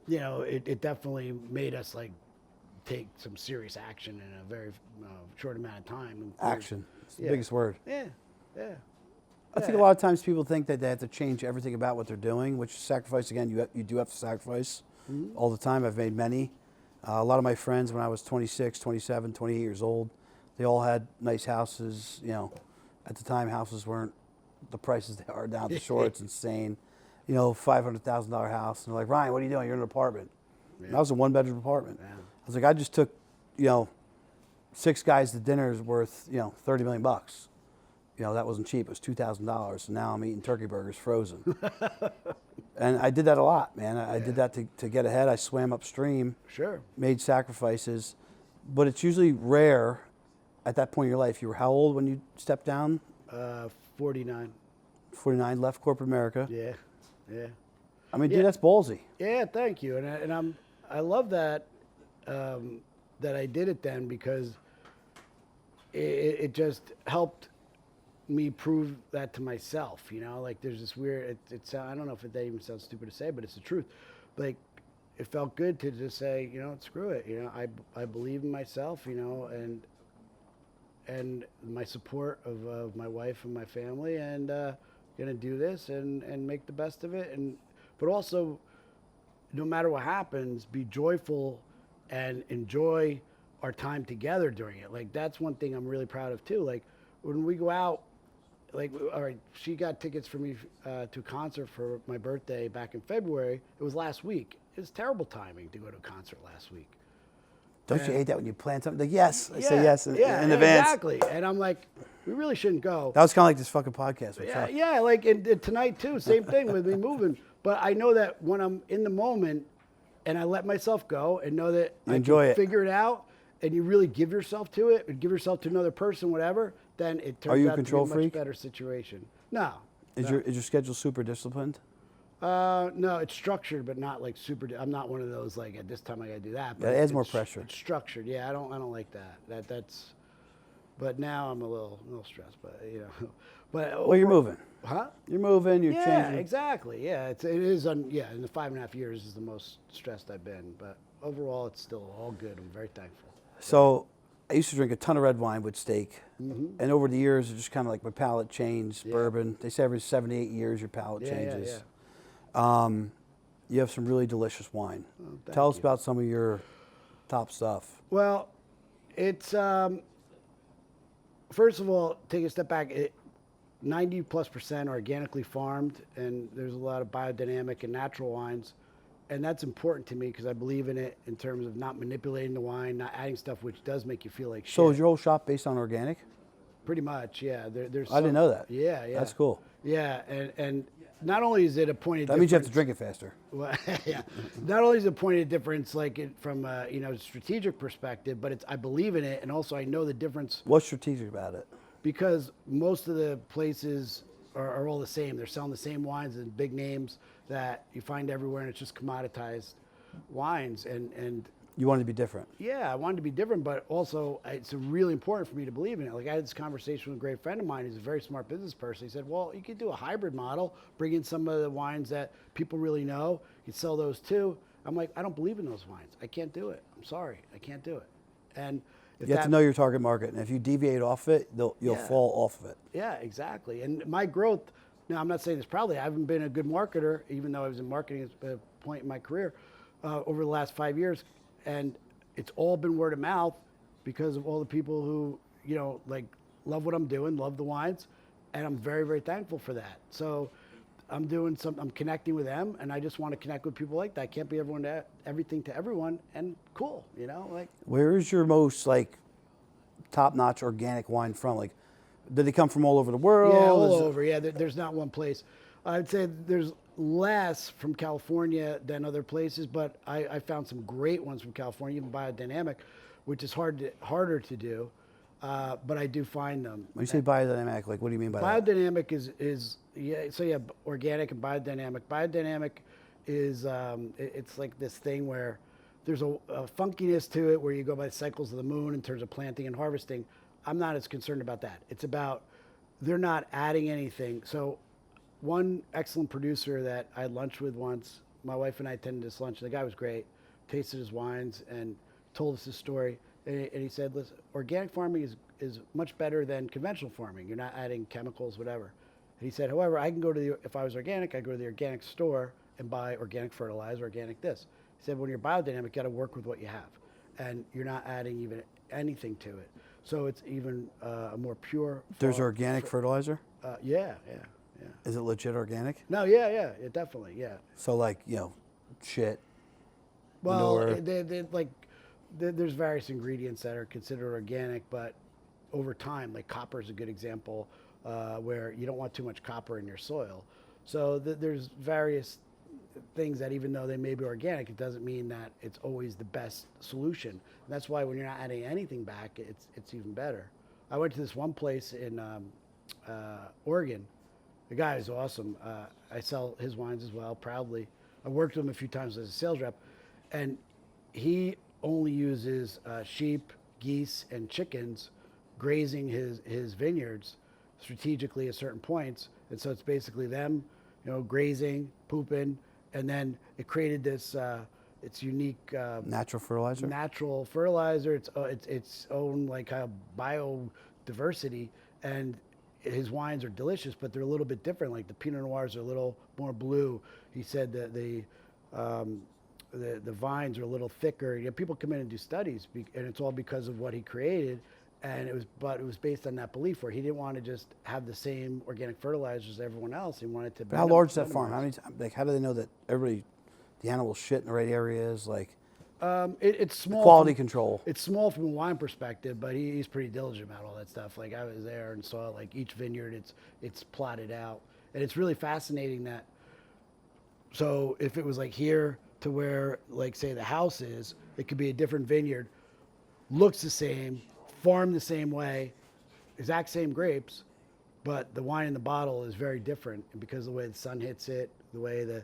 it definitely made us like take some serious action in a very short amount of time. Action. It's the biggest word. Yeah. I think a lot of times people think that they have to change everything about what they're doing, which sacrifice, again, you do have to sacrifice all the time. I've made many. A lot of my friends, when I was 26, 27, 28 years old, they all had nice houses. At the time, houses weren't the prices they are now at the shore. It's insane. $500,000 house. And they're like, Ryan, what are you doing? You're in an apartment. Yeah. And I was a one-bedroom apartment. Yeah. I was like, I just took, 6 guys to dinner is worth, $30 million. That wasn't cheap. It was $2,000. And now I'm eating turkey burgers frozen. And I did that a lot, man. I did that to get ahead. I swam upstream. Sure. Made sacrifices. But it's usually rare at that point in your life. You were how old when you stepped down? 49. 49, left corporate America. Yeah. I mean, dude, that's ballsy. Yeah, thank you. And I love that that I did it then, because it just helped me prove that to myself, like there's this weird, I don't know if that even sounds stupid to say, but it's the truth. Like, it felt good to just say, screw it. I believe in myself, and my support of my wife and my family, and gonna do this and make the best of it. But also, no matter what happens, be joyful and enjoy our time together during it. Like, that's one thing I'm really proud of too. Like, when we go out, like, all right, she got tickets for me to a concert for my birthday back in February. It was last week. It was terrible timing to go to a concert last week. Don't you hate that when you plan something? Like, yes, I say yes in advance. Exactly. And I'm like, we really shouldn't go. That was kind of like this fucking podcast. Yeah, like and tonight too, same thing with me moving. But I know that when I'm in the moment and I let myself go and know that I can figure it out, and you really give yourself to it and give yourself to another person, whatever, then it turns out to be a much better situation. No. Is your schedule super disciplined? No, it's structured, but not like super. I'm not one of those like at this time I got to do that. But that adds more pressure. It's structured. Yeah, I don't like that. That's. But now I'm a little stressed. But but well, you're moving. Huh? You're moving. You're changing. Yeah, exactly. Yeah, it is. In the 5.5 years is the most stressed I've been. But overall, it's still all good. I'm very thankful. So, I used to drink a ton of red wine with steak, and over the years, it just kind of like my palate changed. Bourbon. They say every 7 to 8 years your palate changes. Yeah. You have some really delicious wine. Oh, Tell us about some of your top stuff. Well, it's first of all, take a step back. 90+% organically farmed, and there's a lot of biodynamic and natural wines. And that's important to me because I believe in it in terms of not manipulating the wine, not adding stuff which does make you feel like shit. So is your whole shop based on organic? Pretty much, yeah. I didn't know that. Yeah. That's cool. Yeah, and not only is it a point of that difference. means you have to drink it faster. Well, yeah. Not only is it a point of difference, like from a strategic perspective, but I believe in it, and also I know the difference. What's strategic about it? Because most of the places are all the same. They're selling the same wines and big names that you find everywhere, and it's just commoditized wines. And you wanted to be different. Yeah, I wanted to be different, but also it's really important for me to believe in it. Like, I had this conversation with a great friend of mine who's a very smart business person. He said, well, you could do a hybrid model, bring in some of the wines that people really know. You could sell those too. I'm like, I don't believe in those wines. I can't do it. I'm sorry. I can't do it. And you have to know your target market, and if you deviate off it, you'll fall off of it. Yeah, exactly. And my growth, now I'm not saying this proudly, I haven't been a good marketer, even though I was in marketing at a point in my career over the last 5 years. And it's all been word of mouth because of all the people who, love what I'm doing, love the wines, and I'm very, very thankful for that. So I'm connecting with them, and I just want to connect with people like that. I can't be everything to everyone, and cool, like. Where is your most like top-notch organic wine from? Like, did they come from all over the world? Yeah, all Is it- over. Yeah, there's not one place. I'd say there's less from California than other places, but I found some great ones from California, even biodynamic, which is harder to do, but I do find them. When you say biodynamic, like what do you mean by that? Biodynamic is yeah. So yeah, organic and biodynamic. Biodynamic is it's like this thing where there's a funkiness to it, where you go by the cycles of the moon in terms of planting and harvesting. I'm not as concerned about that. It's about they're not adding anything. So one excellent producer that I had lunch with once, my wife and I attended this lunch. The guy was great, tasted his wines and told us his story. And he said, listen, organic farming is much better than conventional farming. You're not adding chemicals, whatever. And he said, however, I can go to if I was organic, I'd go to the organic store and buy organic fertilizer, organic this. He said, when you're biodynamic, you got to work with what you have. And you're not adding even anything to it. So it's even a more pure. There's organic fertilizer? Yeah. Is it legit organic? No, yeah, definitely, yeah. So like, shit. Well, manure. There's various ingredients that are considered organic, but over time, like copper is a good example, where you don't want too much copper in your soil. So there's various things that even though they may be organic, it doesn't mean that it's always the best solution. And that's why when you're not adding anything back, it's even better. I went to this one place in Oregon. The guy is awesome. I sell his wines as well, proudly. I worked with him a few times as a sales rep, and he only uses sheep, geese, and chickens grazing his vineyards strategically at certain points. And so it's basically them, grazing, pooping, and then it created this it's unique Natural fertilizer? natural fertilizer. It's its own like kind of biodiversity, and his wines are delicious, but they're a little bit different. Like the Pinot Noirs are a little more blue. He said that the vines are a little thicker. People come in and do studies, and it's all because of what he created. And it was based on that belief where he didn't want to just have the same organic fertilizers as everyone else. He wanted to. But how large is that farm? How many? How do they know that the animals shit in the right areas? Like it's small. quality control. It's small from a wine perspective, but he's pretty diligent about all that stuff. Like I was there and saw like each vineyard, it's plotted out, and it's really fascinating that. So if it was like here to where like say the house is, it could be a different vineyard, looks the same, farmed the same way, exact same grapes, but the wine in the bottle is very different, and because of the way the sun hits it, the way the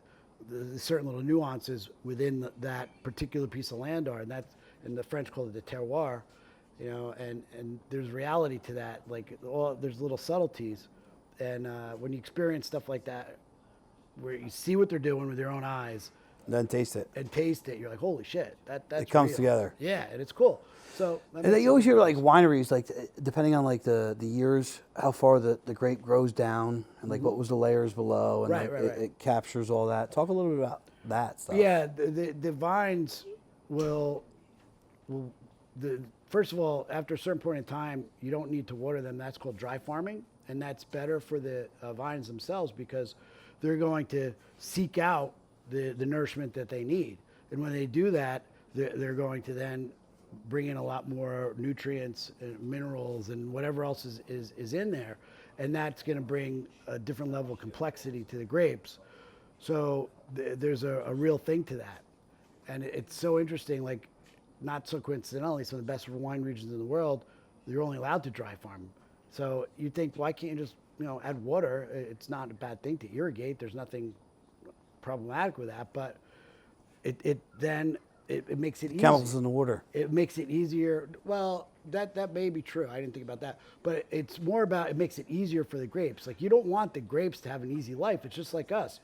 certain little nuances within that particular piece of land are, and that's, and the French call it the terroir, and there's reality to that. Like there's little subtleties, and when you experience stuff like that, where you see what they're doing with your own eyes, Then taste it. and taste it, you're like, holy shit, that's It comes real. together. Yeah, and it's cool. So that And makes you always sense. hear like wineries, like depending on like the years, how far the grape grows down, and like what was the layers below, and Right, like, right. it captures all that. Talk a little bit about that stuff. Yeah, the vines will first of all, after a certain point in time, you don't need to water them. That's called dry farming, and that's better for the vines themselves because they're going to seek out the nourishment that they need. And when they do that, they're going to then bring in a lot more nutrients and minerals and whatever else is in there. And that's going to bring a different level of complexity to the grapes. So there's a real thing to that. And it's so interesting, like not so coincidentally, some of the best wine regions in the world, you're only allowed to dry farm. So you think, why can't you just add water? It's not a bad thing to irrigate. There's nothing problematic with that, but it makes it easy. Chemicals in the water. It makes it easier. Well, that may be true. I didn't think about that. But it's more about it makes it easier for the grapes. Like you don't want the grapes to have an easy life. It's just like us.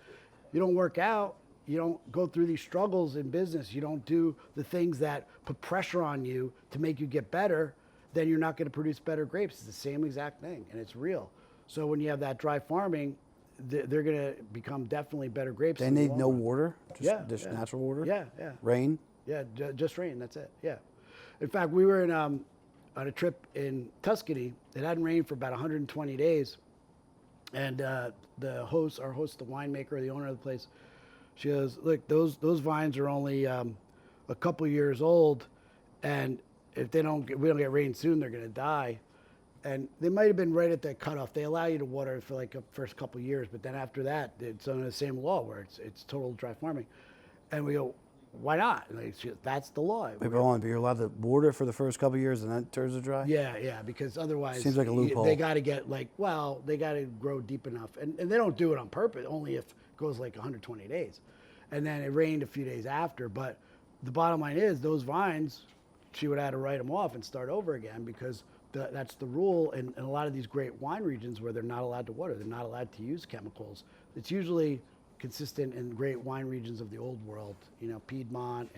You don't work out. You don't go through these struggles in business. You don't do the things that put pressure on you to make you get better. Then you're not going to produce better grapes. It's the same exact thing, and it's real. So when you have that dry farming, they're going to become definitely better grapes. They in the need long no run. water. Just Yeah. natural water. Yeah. Rain. Yeah, just rain. That's it. Yeah. In fact, we were on a trip in Tuscany. It hadn't rained for about 120 days, And our host, the winemaker, the owner of the place, she goes, look, those vines are only a couple years old, and if we don't get rain soon, they're going to die. And they might have been right at that cutoff. They allow you to water for like the first couple of years, but then after that, it's under the same law where it's total dry farming. And we go, why not? And she goes, that's the law. Wait, but you're allowed to water it for the first couple of years and then it turns to dry? Yeah, because otherwise Seems like a loophole. they got to get they got to grow deep enough. And they don't do it on purpose, only if it goes like 120 days. And then it rained a few days after. But the bottom line is those vines, she would have to write them off and start over again because that's the rule in a lot of these great wine regions where they're not allowed to water. They're not allowed to use chemicals. It's usually consistent in great wine regions of the old world, Piedmont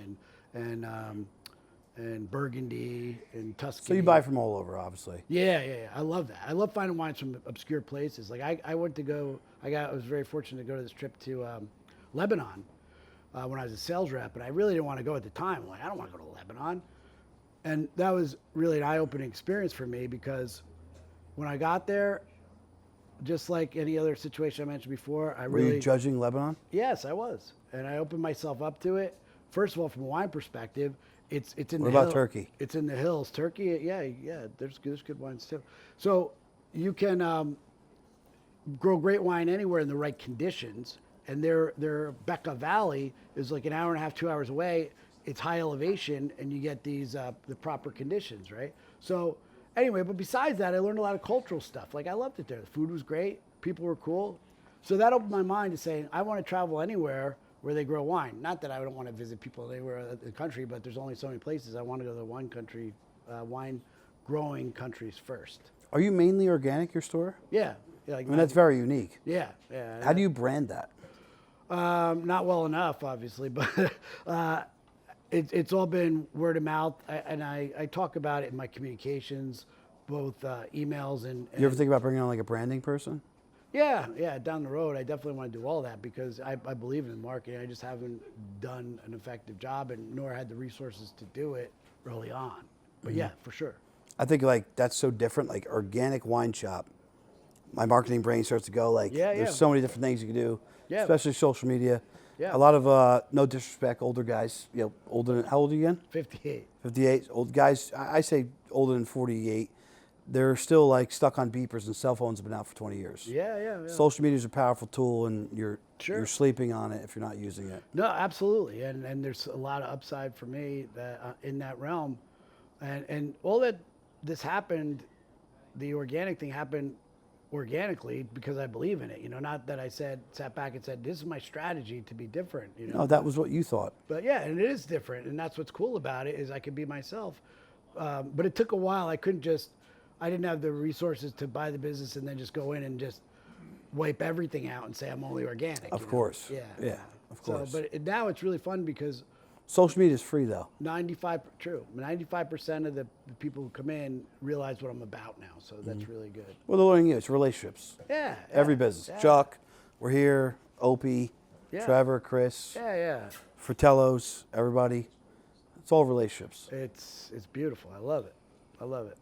and Burgundy and Tuscany. So you buy from all over, obviously. Yeah. I love that. I love finding wines from obscure places. Like I was very fortunate to go to this trip to Lebanon when I was a sales rep, and I really didn't want to go at the time. I'm like, I don't want to go to Lebanon. And that was really an eye-opening experience for me because when I got there, just like any other situation I mentioned before, Were you judging Lebanon? Yes, I was. And I opened myself up to it. First of all, from a wine perspective, it's in the What about Turkey? It's in the hills. Turkey, yeah, there's good wines too. So you can grow great wine anywhere in the right conditions. And their Bekaa Valley is like an hour and a half, 2 hours away. It's high elevation, and you get these the proper conditions, right? So anyway, but besides that, I learned a lot of cultural stuff. Like I loved it there. The food was great. People were cool. So that opened my mind to saying, I want to travel anywhere where they grow wine. Not that I don't want to visit people anywhere in the country, but there's only so many places. I want to go to the wine growing countries first. Are you mainly organic, your store? Yeah. I mean, that's very unique. Yeah. How do you brand that? Not well enough, obviously, but it's all been word of mouth, and I talk about it in my communications, both emails and You ever think about bringing on like a branding person? Yeah, down the road, I definitely want to do all that because I believe in marketing. I just haven't done an effective job and nor had the resources to do it early on. But yeah, for sure. I think like that's so different, like organic wine shop. My marketing brain starts to go like, there's so many different things you can do, especially social media. Yeah. A lot of, no disrespect, older guys, older than, how old are you again? 58. 58, old guys, I say older than 48. They're still like stuck on beepers and cell phones have been out for 20 years. Yeah. Social media is a powerful tool and you're sleeping on it if you're not using it. No, absolutely. And there's a lot of upside for me that in that realm. And all that this happened, the organic thing happened organically because I believe in it. Not that I sat back and said, this is my strategy to be different. No, that was what you thought. But yeah, and it is different. And that's what's cool about it is I can be myself. But it took a while. I didn't have the resources to buy the business and then just go in and just wipe everything out and say I'm only organic. Of course. Yeah, of course. So, but now it's really fun because social media is free though. 95% of the people who come in realize what I'm about now. So that's really good. Well, they're learning you. It's relationships. Yeah. Every business. Yeah. Chuck, we're here. Opie, Trevor, Chris. Yeah. Fratello's, everybody. It's all relationships. It's beautiful. I love it.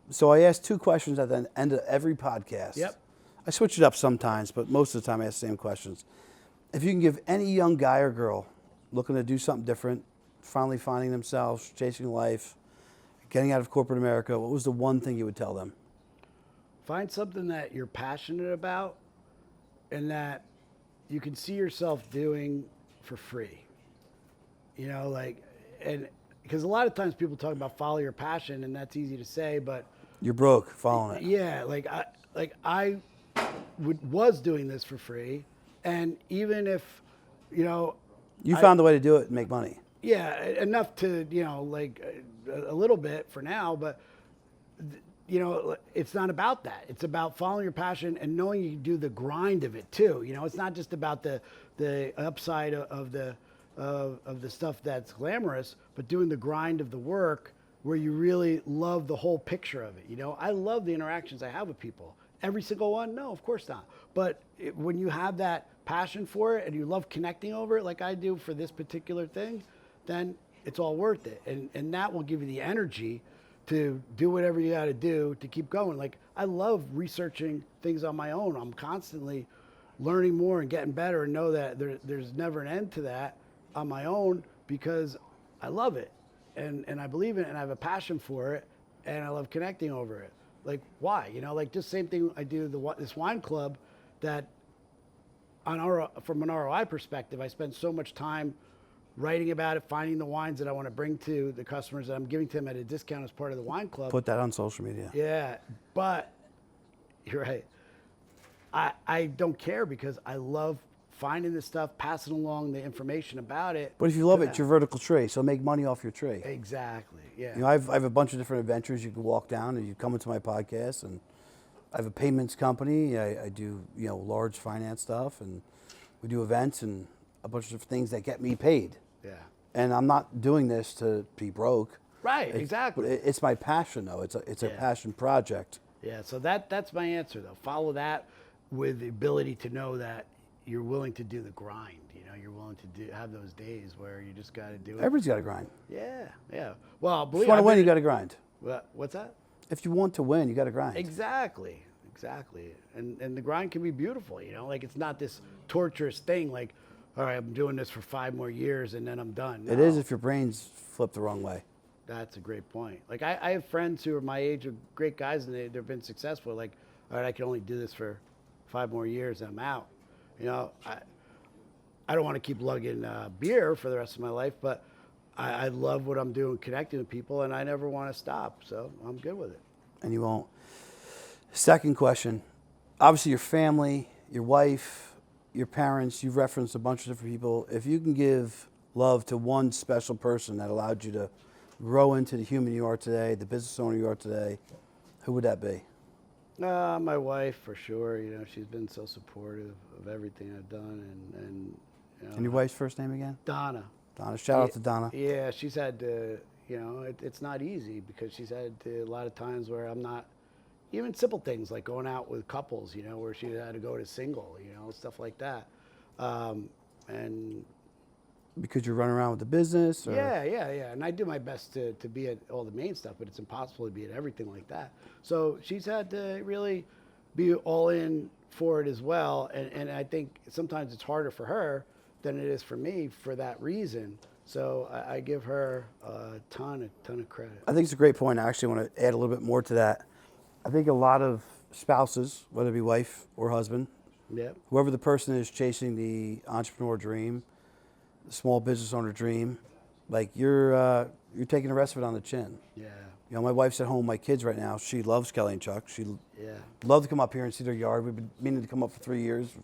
So I ask two questions at the end of every podcast. Yep. I switch it up sometimes, but most of the time I ask the same questions. If you can give any young guy or girl looking to do something different, finally finding themselves, chasing life, getting out of corporate America, what was the one thing you would tell them? Find something that you're passionate about and that you can see yourself doing for free. Because a lot of times people talk about follow your passion, and that's easy to say, but You're broke following it. yeah, I was doing this for free, and even if you found a way to do it and make money. yeah, enough to a little bit for now, but it's not about that. It's about following your passion and knowing you can do the grind of it too. It's not just about the upside of the stuff that's glamorous, but doing the grind of the work where you really love the whole picture of it. I love the interactions I have with people. Every single one? No, of course not. But when you have that passion for it and you love connecting over it like I do for this particular thing, then it's all worth it. And that will give you the energy to do whatever you got to do to keep going. Like, I love researching things on my own. I'm constantly learning more and getting better, and know that there's never an end to that on my own, because I love it and I believe in it and I have a passion for it and I love connecting over it. Like, why? You know, like, just same thing I do this wine club that from an ROI perspective, I spend so much time writing about it, finding the wines that I want to bring to the customers that I'm giving to them at a discount as part of the wine club. Put that on social media. Yeah, but you're right. I don't care, because I love finding this stuff, passing along the information about it. But if you love it, it's your vertical trade, so make money off your trade. Exactly, yeah. You know, I have a bunch of different adventures you can walk down, and you come into my podcast, and I have a payments company. I do, you know, large finance stuff, and we do events and a bunch of things that get me paid. Yeah. And I'm not doing this to be broke. Right, exactly. It's my passion, though. It's a passion project. Yeah, so that's my answer, though. Follow that with the ability to know that you're willing to do the grind. You know, you're willing to have those days where you just got to do it. Everybody's got to grind. Yeah, yeah. Well, If you want to win, you got to grind. What's that? If you want to win, you got to grind. Exactly. And the grind can be beautiful, you know? Like, it's not this torturous thing like, all right, I'm doing this for 5 more years and then I'm done. It is if your brain's flipped the wrong way. That's a great point. Like, I have friends who are my age, are great guys, and they've been successful. Like, all right, I can only do this for 5 more years and I'm out. You know, I don't want to keep lugging beer for the rest of my life, but I love what I'm doing, connecting with people, and I never want to stop. So I'm good with it. And you won't. Second question. Obviously, your family, your wife, your parents, you've referenced a bunch of different people. If you can give love to one special person that allowed you to grow into the human you are today, the business owner you are today, who would that be? My wife, for sure. You know, she's been so supportive of everything I've done, and you know, And your wife's first name again? Donna. Donna. Shout out to Donna. Yeah, she's had to, you know, it's not easy, because she's had to, a lot of times where I'm not, even simple things like going out with couples, you know, where she had to go to single, you know, stuff like that. And Because you're running around with the business? Or? yeah. And I do my best to be at all the main stuff, but it's impossible to be at everything like that. So she's had to really be all in for it as well. And I think sometimes it's harder for her than it is for me for that reason. So I give her a ton of credit. I think it's a great point. I actually want to add a little bit more to that. I think a lot of spouses, whether it be wife or husband, Yep. whoever the person is chasing the entrepreneur dream, the small business owner dream, like you're taking the rest of it on the chin. Yeah. You know, my wife's at home with my kids right now. She loves Kelly and Chuck. She Yeah. loved to come up here and see their yard. We've been meaning to come up for 3 years.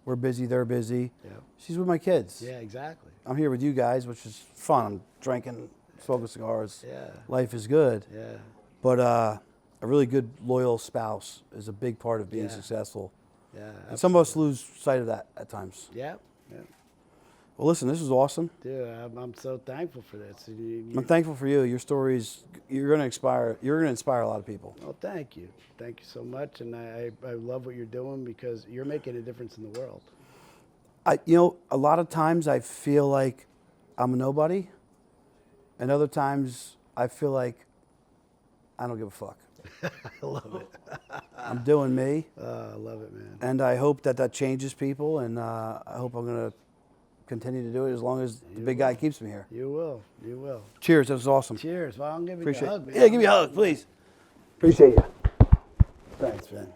We're busy, they're busy. Yeah. She's with my kids. Yeah, exactly. I'm here with you guys, which is fun. I'm drinking, smoking cigars. Yeah. Life is good. Yeah. But a really good, loyal spouse is a big part of being Yeah. successful. Yeah. And some of us lose sight of that at times. Yeah. Yeah. Well, listen, this was awesome. Dude, I'm so thankful for this. I'm thankful for you. Your stories, you're going to inspire a lot of people. Oh, thank you. Thank you so much. And I love what you're doing, because you're making a difference in the world. A lot of times I feel like I'm a nobody, and other times I feel like I don't give a fuck. I love it. I'm doing me, I love it, man. and I hope that changes people, and I hope I'm going to continue to do it as long as the big guy keeps me here. You will. You will. Cheers. That was awesome. Cheers. Well, I'm giving you Appreciate a hug, it. man. Yeah, give me a hug, please. Appreciate you. Thanks, man.